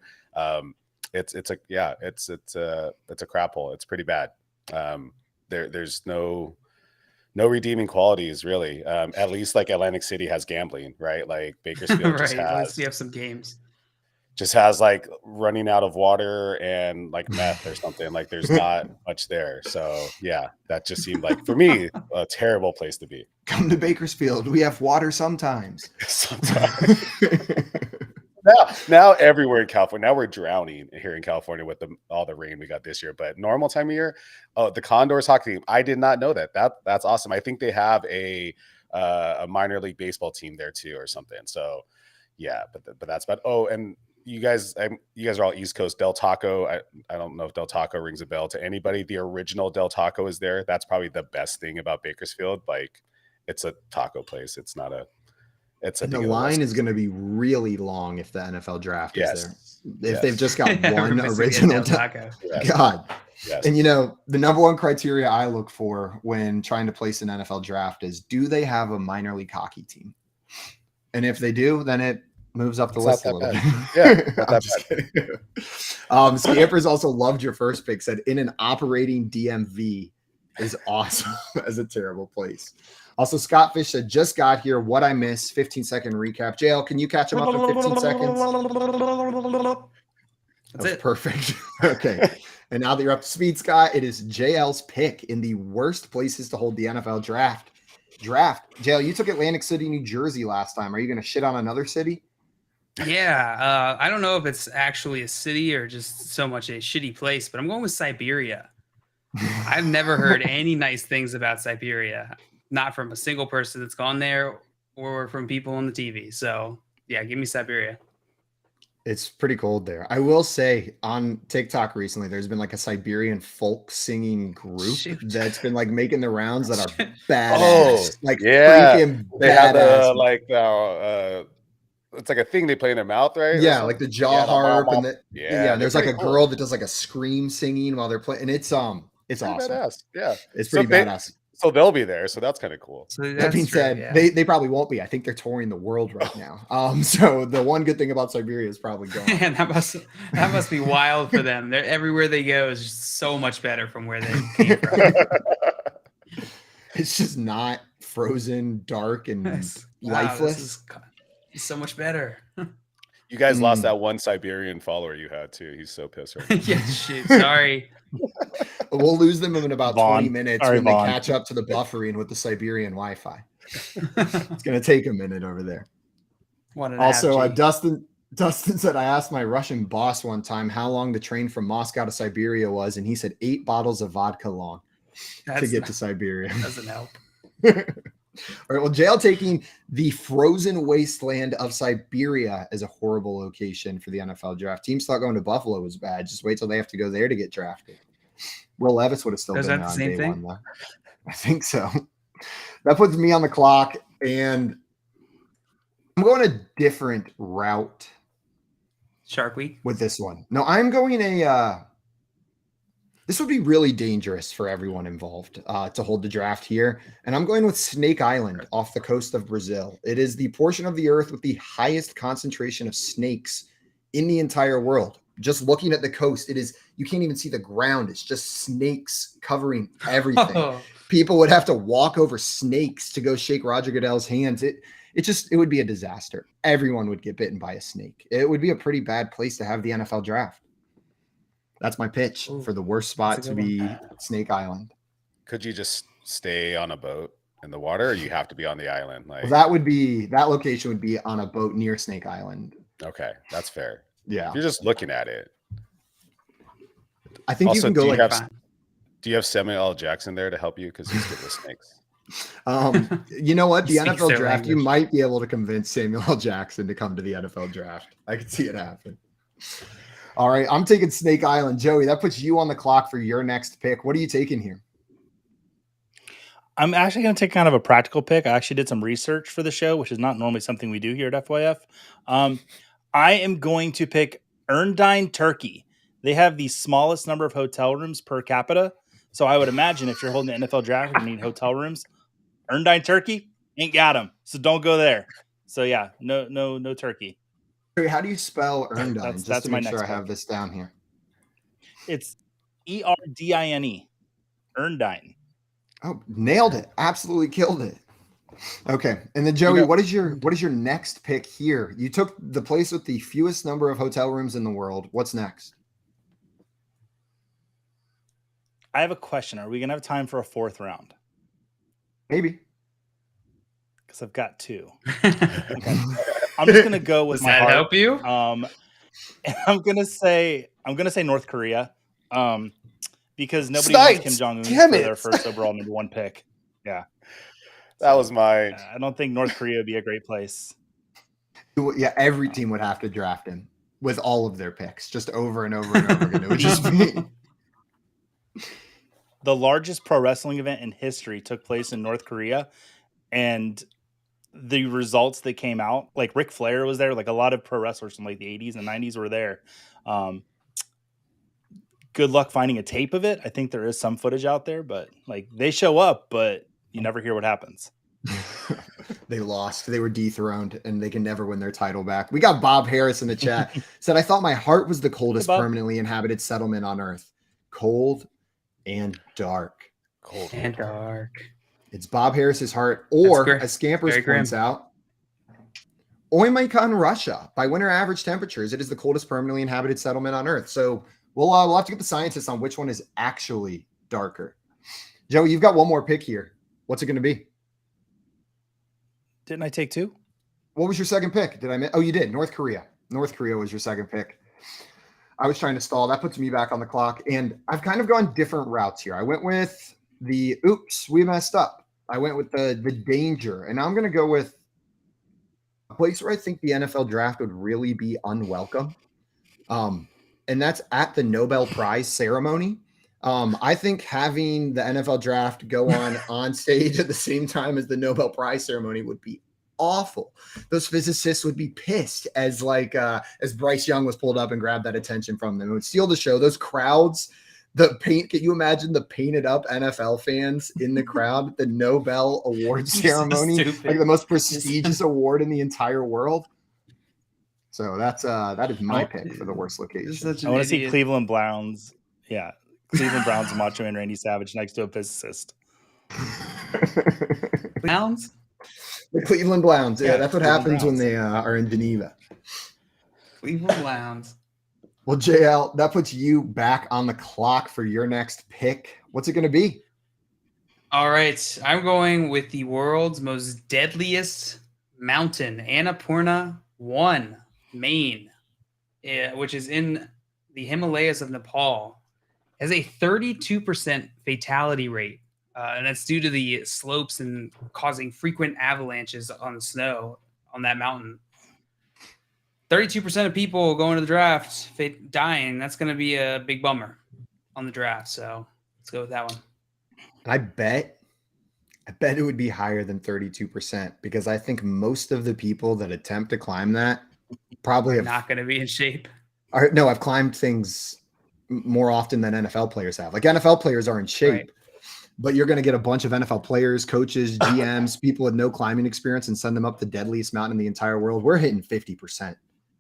It's a crap hole. It's pretty bad. There's no redeeming qualities really. At least like Atlantic City has gambling, right? Like Bakersfield right. At least you have some games. Just has like running out of water and like meth or something. Like there's not much there. So yeah, that just seemed like for me a terrible place to be. Come to Bakersfield. We have water sometimes. Sometimes. Now everywhere in California, now we're drowning here in California with all the rain we got this year. But normal time of year, the Condors hockey team, I did not know that. That's awesome. I think they have a minor league baseball team there too or something. So yeah, but that's about. Oh, and you guys are all East Coast. Del Taco. I don't know if Del Taco rings a bell to anybody. The original Del Taco is there. That's probably the best thing about Bakersfield. Like it's a taco place. It's not a. And the line is going to be really long if the NFL draft is there. If they've just got one original taco. God. Yes. And the number one criteria I look for when trying to place an NFL draft is, do they have a minor league hockey team? And if they do, then it moves up the list a little bit. Yeah. I'm just kidding. Scampers also loved your first pick, said in an operating DMV is awesome as a terrible place. Also, Scott Fish said, just got here. What I missed. 15-second recap. JL, can you catch him up in 15 seconds? That's it. Perfect. Okay. And now that you're up to speed, Scott, it is JL's pick in the worst places to hold the NFL draft. JL, you took Atlantic City, New Jersey last time. Are you going to shit on another city? Yeah. I don't know if it's actually a city or just so much a shitty place, but I'm going with Siberia. I've never heard any nice things about Siberia. Not from a single person that's gone there or from people on the TV. So yeah, give me Siberia. It's pretty cold there. I will say on TikTok recently, there's been like a Siberian folk singing group that's been like making the rounds that are badass. Freaking they badass. Have it's like a thing they play in their mouth, right? Yeah, like the jaw harp and and there's like a girl that does like a scream singing while they're playing, and it's awesome. Badass. Yeah, it's pretty badass. So they'll be there. So that's kind of cool. So that being said, they probably won't be. I think they're touring the world right now. So the one good thing about Siberia is probably gone. Man, that must be wild for them. They're everywhere they go is just so much better from where they came from. It's just not frozen, dark, and lifeless. It's so much better. You guys lost that one Siberian follower you had too. He's so pissed right now. Yeah, shit. Sorry. We'll lose them in about 20 minutes when they catch up to the buffering with the Siberian Wi-Fi. It's going to take a minute over there. Also, Dustin said, I asked my Russian boss one time how long the train from Moscow to Siberia was, and he said 8 bottles of vodka long to get to Siberia. Doesn't help. All right, well, JL taking the frozen wasteland of Siberia as a horrible location for the NFL draft. Teams thought going to Buffalo was bad. Just wait till they have to go there to get drafted. Will Levis would have still been there on day one, though. I think so. That puts me on the clock, and I'm going a different route. Shark Week? With this one. No, I'm going this would be really dangerous for everyone involved to hold the draft here. And I'm going with Snake Island off the coast of Brazil. It is the portion of the earth with the highest concentration of snakes in the entire world. Just looking at the coast, you can't even see the ground. It's just snakes covering everything. People would have to walk over snakes to go shake Roger Goodell's hands. It would be a disaster. Everyone would get bitten by a snake. It would be a pretty bad place to have the NFL draft. That's my pitch for the worst spot to be Snake Island. Could you just stay on a boat in the water, or you have to be on the island? Like that location would be on a boat near Snake Island. Okay, that's fair. Yeah, if you're just looking at it. I think also, you can go do you have Samuel L. Jackson there to help you because he's good with snakes? You know what? The NFL draft, you might be able to convince Samuel L. Jackson to come to the NFL draft. I could see it happen. All right, I'm taking Snake Island. Joey, that puts you on the clock for your next pick. What are you taking here? I'm actually going to take kind of a practical pick. I actually did some research for the show, which is not normally something we do here at FYF. I am going to pick Erndine, Turkey. They have the smallest number of hotel rooms per capita. So I would imagine if you're holding the NFL draft and you need hotel rooms, Erndine, Turkey, ain't got them. So don't go there. So yeah, no Turkey. How do you spell Erndine? That's to my make sure next I have this down here. It's Erdine. Erndine. Oh, nailed it. Absolutely killed it. Okay. And then Joey, what is your next pick here? You took the place with the fewest number of hotel rooms in the world. What's next? I have a question. Are we going to have time for a fourth round? Maybe. Because I've got two. Okay. I'm just going to go with Does my that heart. help you? And I'm going to say North Korea. Because nobody wants Kim Jong-un for their first overall number one pick. Yeah. That was mine. I don't think North Korea would be a great place. Yeah, every team would have to draft him with all of their picks, just over and over and over again. It would just be... The largest pro wrestling event in history took place in North Korea, and the results that came out, like Ric Flair was there, like a lot of pro wrestlers from like the 80s and 90s were there. Good luck finding a tape of it. I think there is some footage out there, but like they show up, but you never hear what happens. They lost. They were dethroned, and they can never win their title back. We got Bob Harris in the chat. Said, I thought my heart was the coldest permanently inhabited settlement on Earth. Cold and dark. Cold and dark. It's Bob Harris's heart, or as Scampers points out, Oymyakon, Russia. By winter average temperatures, it is the coldest permanently inhabited settlement on Earth. So we'll have to get the scientists on which one is actually darker. Joey, you've got one more pick here. What's it going to be? Didn't I take two? What was your second pick? Did I miss? Oh, you did. North Korea. North Korea was your second pick. I was trying to stall. That puts me back on the clock. And I've kind of gone different routes here. I went with the oops, we messed up. I went with the danger. And now I'm going to go with a place where I think the NFL draft would really be unwelcome. And that's at the Nobel Prize ceremony. I think having the NFL draft go on stage at the same time as the Nobel Prize ceremony would be awful. Those physicists would be pissed as Bryce Young was pulled up and grabbed that attention from them. It would steal the show. Those crowds, can you imagine the painted up NFL fans in the crowd at the Nobel Award ceremony, like the most prestigious award in the entire world? So that is my pick for the worst location. I want to see Cleveland Browns. Yeah. Cleveland Browns and Macho Man Randy Savage next to a physicist. Browns? The Cleveland Browns. Yeah, that's what happens when they are in Geneva. Cleveland Browns. Well, JL, that puts you back on the clock for your next pick. What's it going to be? All right. I'm going with the world's most deadliest mountain, Annapurna 1, Maine, which is in the Himalayas of Nepal. Has a 32% fatality rate, and that's due to the slopes and causing frequent avalanches on the snow on that mountain. 32% of people going to the draft dying. That's going to be a big bummer on the draft. So let's go with that one. I bet it would be higher than 32% because I think most of the people that attempt to climb that probably have not going to be in shape. I've climbed things more often than NFL players have. Like NFL players are in shape, right, but you're going to get a bunch of NFL players, coaches, GMs, people with no climbing experience and send them up the deadliest mountain in the entire world. We're hitting 50%.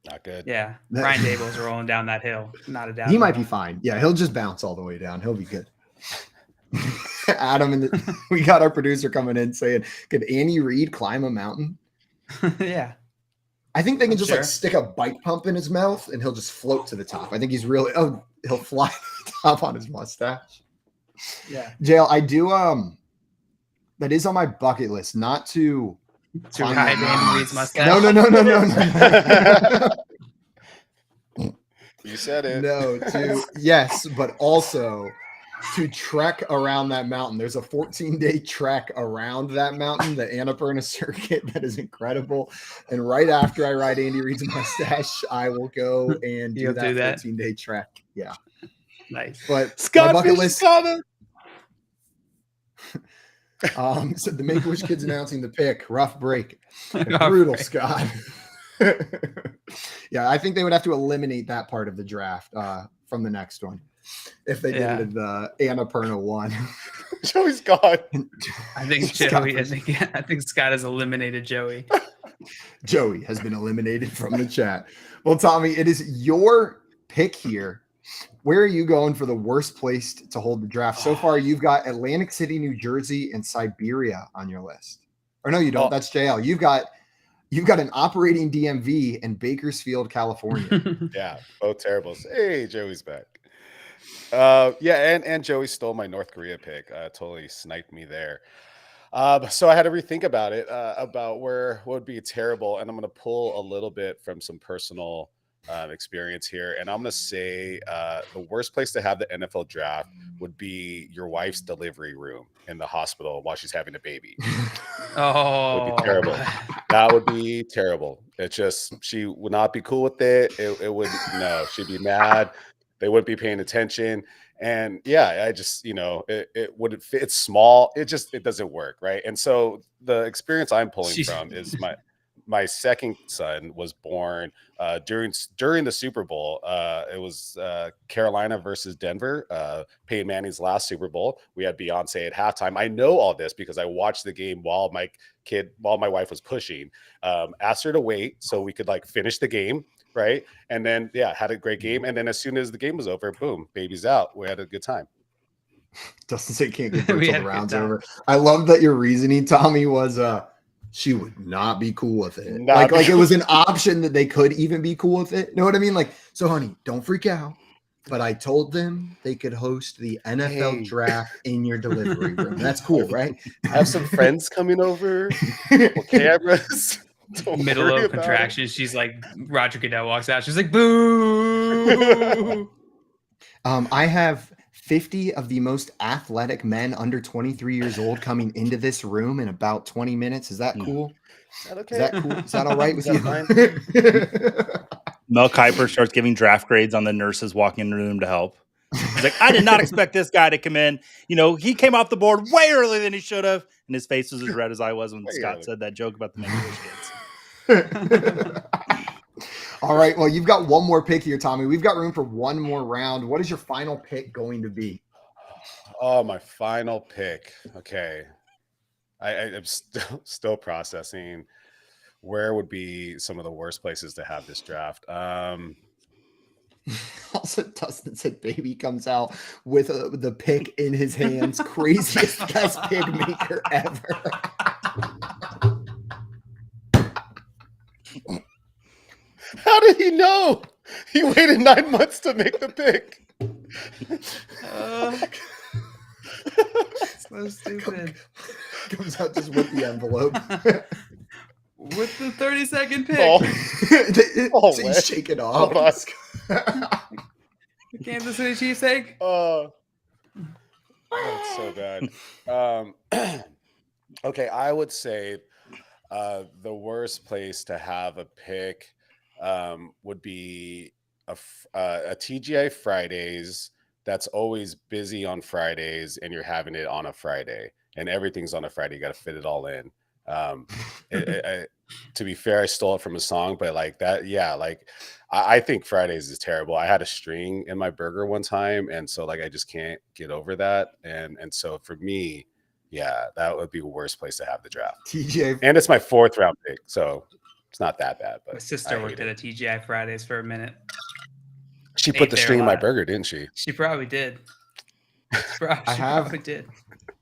Not good. Yeah. Brian Daboll's rolling down that hill. Not a doubt. He might be fine. Yeah. He'll just bounce all the way down. He'll be good. Adam, we got our producer coming in saying, could Andy Reid climb a mountain? Yeah. I think they can just like stick a bike pump in his mouth and he'll just float to the top. I think he's really, he'll fly to the top on his mustache. Yeah. Jail, I do that is on my bucket list, not to ride Andy Reid's mustache. No. You said it. No, yes, but also to trek around that mountain. There's a 14-day trek around that mountain, the Annapurna circuit, that is incredible. And right after I ride Andy Reid's mustache, I will go and do that 14-day trek. Yeah. Nice. But Scott, my bucket list. So the Make-A-Wish kids announcing the pick. Rough break. Brutal, Scott. Yeah, I think they would have to eliminate that part of the draft from the next one if they did the Annapurna one. Joey's gone. I think Joey. I think Scott has eliminated Joey. Joey has been eliminated from the chat. Well, Tommy, it is your pick here. Where are you going for the worst place to hold the draft? So far, you've got Atlantic City, New Jersey, and Siberia on your list. Or no, you don't. That's JL. You've got an operating DMV in Bakersfield, California. Yeah, both terribles. Hey, Joey's back. And Joey stole my North Korea pick. Totally sniped me there. So I had to rethink about it, about what would be terrible. And I'm going to pull a little bit from some personal experience here. And I'm going to say the worst place to have the NFL draft would be your wife's delivery room in the hospital while she's having a baby. Oh, it would be terrible. That would be terrible. It's just, she would not be cool with it. She'd be mad. They wouldn't be paying attention. And yeah, I just, it wouldn't fit. It's small. It doesn't work. Right. And so the experience I'm pulling from is my second son was born during the Super Bowl. It was Carolina versus Denver, Peyton Manning's last Super Bowl. We had Beyonce at halftime. I know all this because I watched the game while my wife was pushing. Asked her to wait so we could finish the game, right? And then had a great game. And then as soon as the game was over, boom, baby's out. We had a good time. Dustin said can't get until the round's over. I love that your reasoning, Tommy, was she would not be cool with it. It was an option that they could even be cool with it. Know what I mean? So honey, don't freak out. But I told them they could host the NFL draft in your delivery room. That's cool, right? I have some friends coming over. Cameras. Middle of contraction. She's like, Roger Goodell walks out. She's like, boo. I have 50 of the most athletic men under 23 years old coming into this room in about 20 minutes. Is that cool? Is that okay? Is that cool? Is that all right with you? Mel Kiper starts giving draft grades on the nurses walking in the room to help. He's like, I did not expect this guy to come in. He came off the board way earlier than he should have. And his face was as red as I was when Scott said that joke about the Make-A-Wish kids. All right. Well, you've got one more pick here, Tommy. We've got room for one more round. What is your final pick going to be? Oh, my final pick. Okay. I'm still processing. Where would be some of the worst places to have this draft? Also, Dustin said baby comes out with the pick in his hands. Craziest best pick maker ever. How did he know? He waited 9 months to make the pick. So stupid. Comes out just with the envelope. With the 30-second pick. He's shaking off. Kansas City Chiefs egg. That's so bad. Okay, I would say the worst place to have a pick would be a TGI Fridays that's always busy on Fridays, and you're having it on a Friday, and everything's on a Friday. You got to fit it all in. To be fair, I stole it from a song, but I think Fridays is terrible. I had a string in my burger one time, and so I just can't get over that. And so for me, that would be the worst place to have the draft. TGI, and it's my 4th round pick, so it's not that bad. But my sister worked at a TGI Fridays for a minute. She put the string in my burger, didn't she? She probably did. Probably did.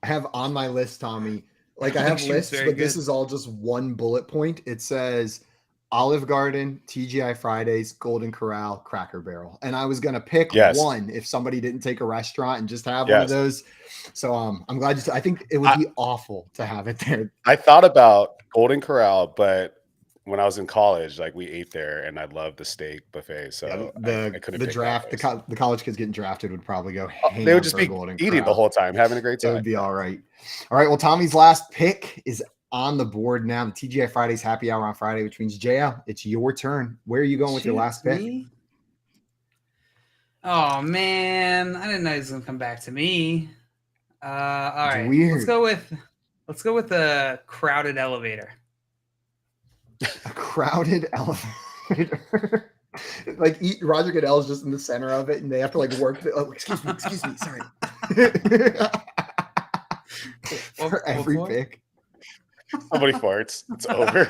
I have on my list, Tommy. I have lists, but this is all just one bullet point. It says Olive Garden, TGI Fridays, Golden Corral, Cracker Barrel. And I was going to pick one if somebody didn't take a restaurant and just have one of those. So I'm glad I think it would be awful to have it there. I thought about Golden Corral, but when I was in college, like we ate there and I loved the steak buffet. So I couldn't the draft, the college kids getting drafted would probably go. They would just be eating the whole time, having a great time. It would be all right. All right. Well, Tommy's last pick is on the board now. The TGI Fridays happy hour on Friday, which means JL, it's your turn. Where are you going with your last pick? Me? Oh man, I didn't know he was gonna come back to me. All right, weird. Let's go with a crowded elevator. A crowded elevator. Like Roger Goodell's just in the center of it, and they have to like work. Excuse me, sorry. For every pick. Somebody farts. It's over.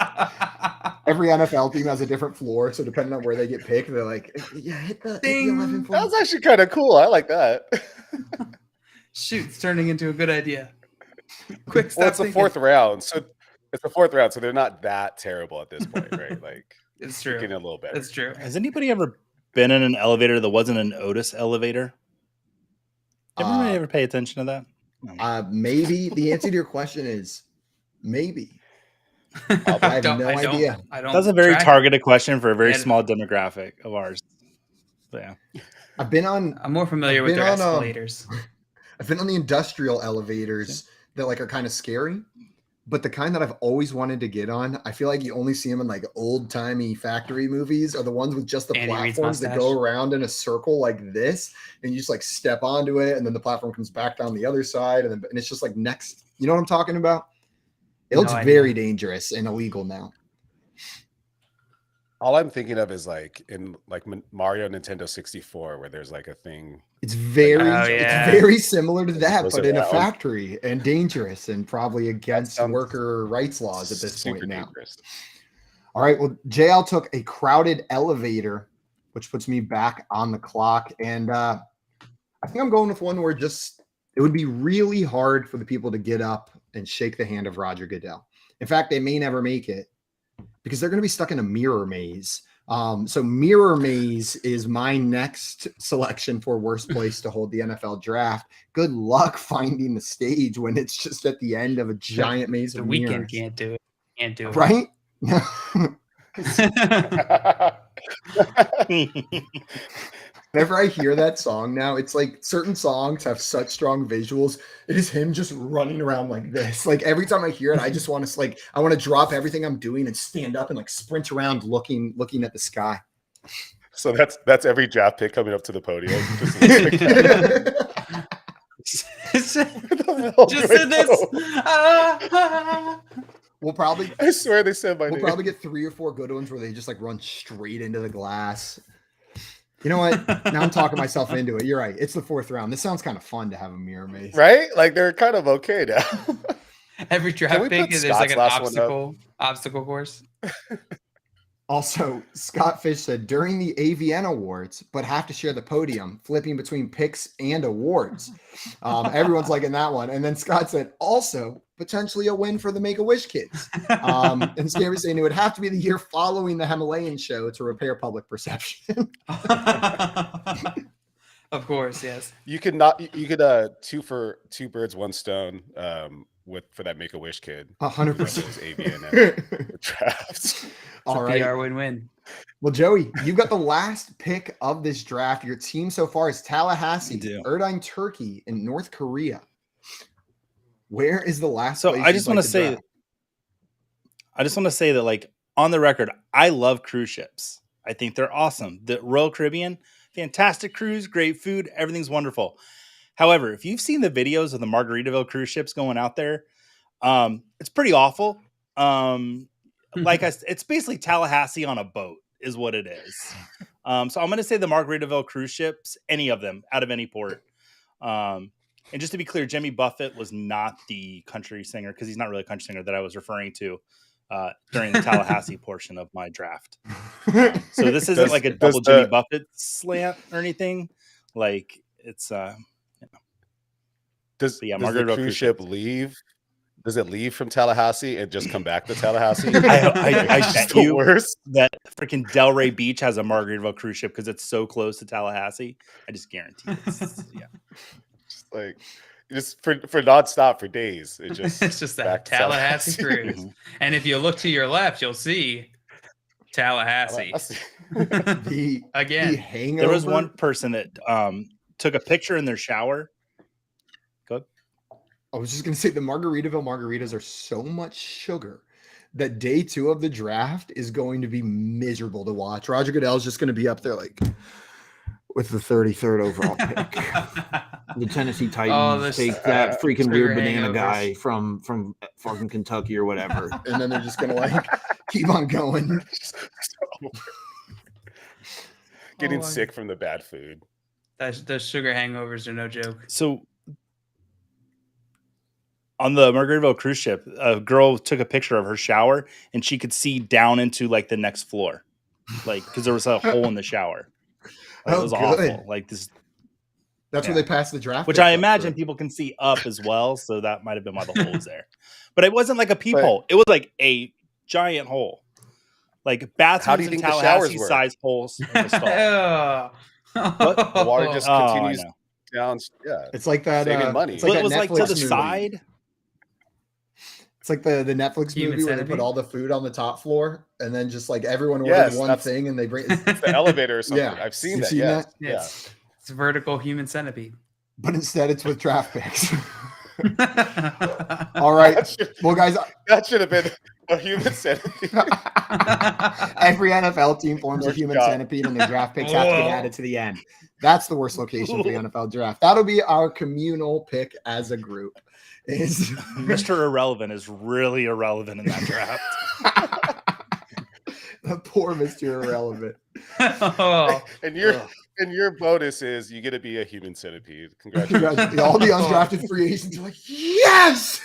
Every NFL team has a different floor, so depending on where they get picked, they're like, "Yeah, hit the 11 floor." That was actually kind of cool. I like that. Shoot, it's turning into a good idea. Quick, well, it's the fourth round, so they're not that terrible at this point, right? Like it's true. Getting a little better. It's true. Has anybody ever been in an elevator that wasn't an Otis elevator? Did everybody ever pay attention to that? Maybe the answer to your question is maybe. I have no idea. That's a very targeted question for a very small demographic of ours. So, yeah. I'm more familiar with their escalators. I've been on the industrial elevators that like are kind of scary, but the kind that I've always wanted to get on, I feel like you only see them in like old timey factory movies, are the ones with just the platforms that go around in a circle like this, and you just like step onto it, and then the platform comes back down the other side, and it's just like next. You know what I'm talking about? It looks very dangerous and illegal now. All I'm thinking of is like in like Mario Nintendo 64, where there's like a thing. It's very similar to that, but in a factory and dangerous and probably against worker rights laws at this point now. Dangerous. All right. Well, JL took a crowded elevator, which puts me back on the clock. And I think I'm going with one where it would be really hard for the people to get up and shake the hand of Roger Goodell. In fact, they may never make it because they're going to be stuck in a mirror maze. So Mirror Maze is my next selection for worst place to hold the NFL draft. Good luck finding the stage when it's just at the end of a giant maze of mirrors. The Weeknd can't do it. Can't do it. Right? Whenever I hear that song now, it's like certain songs have such strong visuals. It is him just running around like this. Like every time I hear it, I just want to I want to drop everything I'm doing and stand up and like sprint around looking at the sky. So that's every draft pick coming up to the podium. Just in this. We'll probably. I swear they said my name. We'll probably get 3 or 4 good ones where they just like run straight into the glass. You know what? Now I'm talking myself into it. You're right. It's the 4th round. This sounds kind of fun to have a mirror maze. Right? Like they're kind of okay now. Every draft pick there's like an obstacle course. Also, Scott Fish said during the AVN Awards, but have to share the podium, flipping between picks and awards. Everyone's liking that one. And then Scott said also potentially a win for the Make-A-Wish kids. And Scary saying it would have to be the year following the Himalayan show to repair public perception. Of course, yes. You could 2 birds, 1 stone for that Make-A-Wish kid. 100%. AVN drafts. All right. PR win-win. Well, Joey, you got the last pick of this draft. Your team so far is Tallahassee, Erdine, Turkey, and North Korea. Where is the last? So I just want to say that, like, on the record, I love cruise ships. I think they're awesome. The Royal Caribbean, fantastic cruise, great food, everything's wonderful. However, if you've seen the videos of the Margaritaville cruise ships going out there, it's pretty awful. It's basically Tallahassee on a boat is what it is. So I'm going to say the Margaritaville cruise ships, any of them, out of any port. And just to be clear, Jimmy Buffett was not the country singer, because he's not really a country singer, that I was referring to during the Tallahassee portion of my draft. So this isn't like a double Jimmy Buffett slant or anything. Like it's Does the cruise ship leave Does it leave from Tallahassee and just come back to Tallahassee? I bet you worst. that freaking Delray Beach has a Margaritaville cruise ship because it's so close to Tallahassee. I just guarantee it's yeah. Just like just for nonstop for days. It's just that Tallahassee cruise. And if you look to your left, you'll see Tallahassee. The hangover. There was one person that took a picture in their shower. Go. I was just gonna say the Margaritaville margaritas are so much sugar that day 2 of the draft is going to be miserable to watch. Roger Goodell's just gonna be up there like with the 33rd overall pick. The Tennessee Titans take that freaking weird banana guy from fucking Kentucky or whatever. And then they're just going to like keep on going. Getting sick from the bad food. Those sugar hangovers are no joke. So on the Margaritaville cruise ship, a girl took a picture of her shower and she could see down into like the next floor. Like, because there was a hole in the shower. It was awful. Like this. That's where they passed the draft. Which I imagine people can see up as well. So that might have been why the hole was there. But it wasn't like a peephole. It was like a giant hole. Like bathrooms in Tallahassee size holes in the stall. What? The water just continues down. Yeah. It's like that. Saving money. It's like it was Netflix like to the movie. side. It's like the Netflix movie where they put all the food on the top floor and then just like everyone orders one thing and they bring it's the elevator or something. Yeah. I've seen You've that. seen that? Yeah. It's vertical human centipede. But instead it's with draft picks. All right. Well, guys, that should have been a human centipede. Every NFL team forms a human centipede and their draft picks have to get added to the end. That's the worst location for the NFL draft. That'll be our communal pick as a group. Is Mr. Irrelevant is really irrelevant in that draft. The poor Mr. Irrelevant. And your bonus is you get to be a human centipede. Congratulations. All the undrafted free agents are like, yes.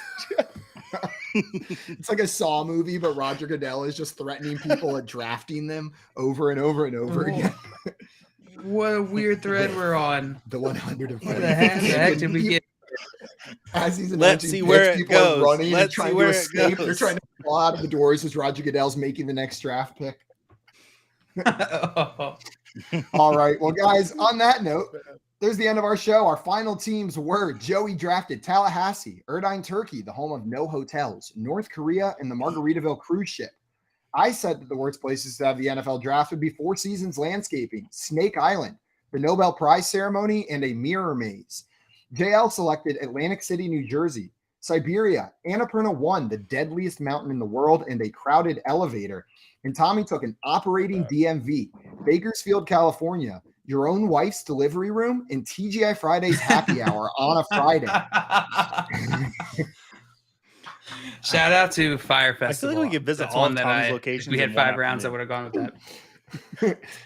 It's like a Saw movie, but Roger Goodell is just threatening people at drafting them over and over and over again. What a weird thread we're on. The 100 What the heck did we get? As he's Let's see where it goes. Running Let's and trying see where to it escape. goes. They're trying to fall out of the doors as Roger Goodell's making the next draft pick. All right. Well, guys, on that note, there's the end of our show. Our final teams were Joey drafted Tallahassee, Erdine, Turkey, the home of no hotels, North Korea, and the Margaritaville cruise ship. I said that the worst places to have the NFL draft would be Four Seasons Landscaping, Snake Island, the Nobel Prize ceremony, and a mirror maze. JL selected Atlantic City, New Jersey, Siberia, Annapurna 1, the deadliest mountain in the world, and a crowded elevator. And Tommy took an operating DMV, Bakersfield, California, your own wife's delivery room, and TGI Fridays happy hour on a Friday. Shout out to Fire Festival. I feel like we could visit That's all one of that Tommy's locations. If we had in 5 one rounds, I afternoon. would have gone with that.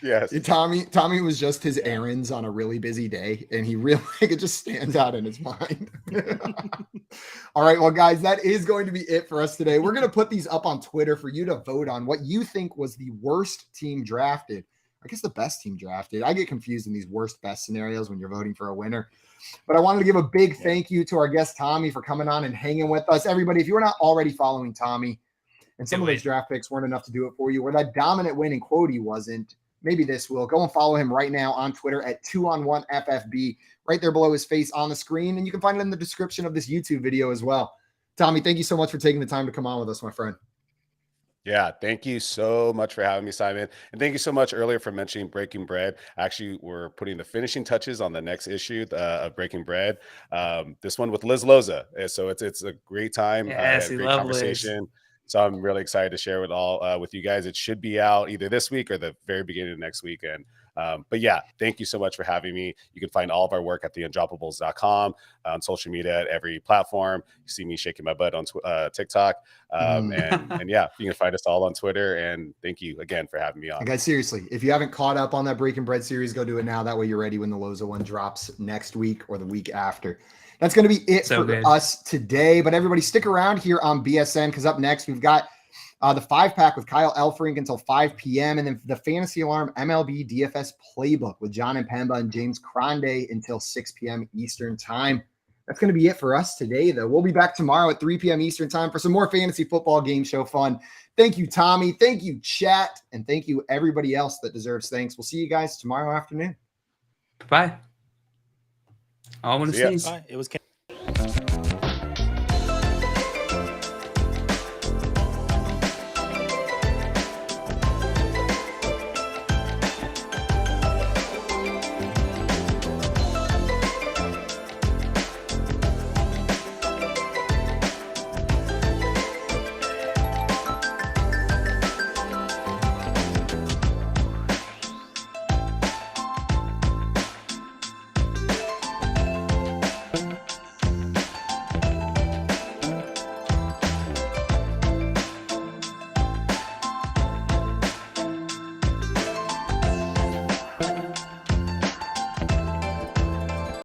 Yes. Tommy was just his errands on a really busy day, and he really it just stands out in his mind. All right, well, guys, that is going to be it for us today. We're going to put these up on Twitter for you to vote on what you think was the worst team drafted. I guess the best team drafted. I get confused in these worst best scenarios when you're voting for a winner. But I wanted to give a big thank you to our guest Tommy for coming on and hanging with us. Everybody, if you were not already following Tommy, and some of those draft picks weren't enough to do it for you, or that dominant win in quote he wasn't, maybe this will. Go and follow him right now on Twitter at 2on1FFB, right there below his face on the screen. And you can find it in the description of this YouTube video as well. Tommy, thank you so much for taking the time to come on with us, my friend. Yeah, thank you so much for having me, Simon. And thank you so much earlier for mentioning Breaking Bread. Actually, we're putting the finishing touches on the next issue of Breaking Bread. This one with Liz Loza. So it's a great time, yes, great conversation. So I'm really excited to share with you guys. It should be out either this week or the very beginning of next weekend. But yeah, thank you so much for having me. You can find all of our work at theundroppables.com, on social media at every platform. You see me shaking my butt on TikTok. And yeah, you can find us all on Twitter. And thank you again for having me on. And guys, seriously, if you haven't caught up on that Breaking Bread series, go do it now. That way you're ready when the Loza one drops next week or the week after. That's going to be it for us today. But everybody stick around here on BSN because up next we've got the 5-pack with Kyle Elfrink until 5 p.m. and then the Fantasy Alarm MLB DFS Playbook with John and Pemba and James Cronde until 6 p.m. Eastern time. That's going to be it for us today, though. We'll be back tomorrow at 3 p.m. Eastern time for some more fantasy football game show fun. Thank you, Tommy. Thank you, chat. And thank you, everybody else that deserves thanks. We'll see you guys tomorrow afternoon. Bye. I want to sneeze. Bye. It was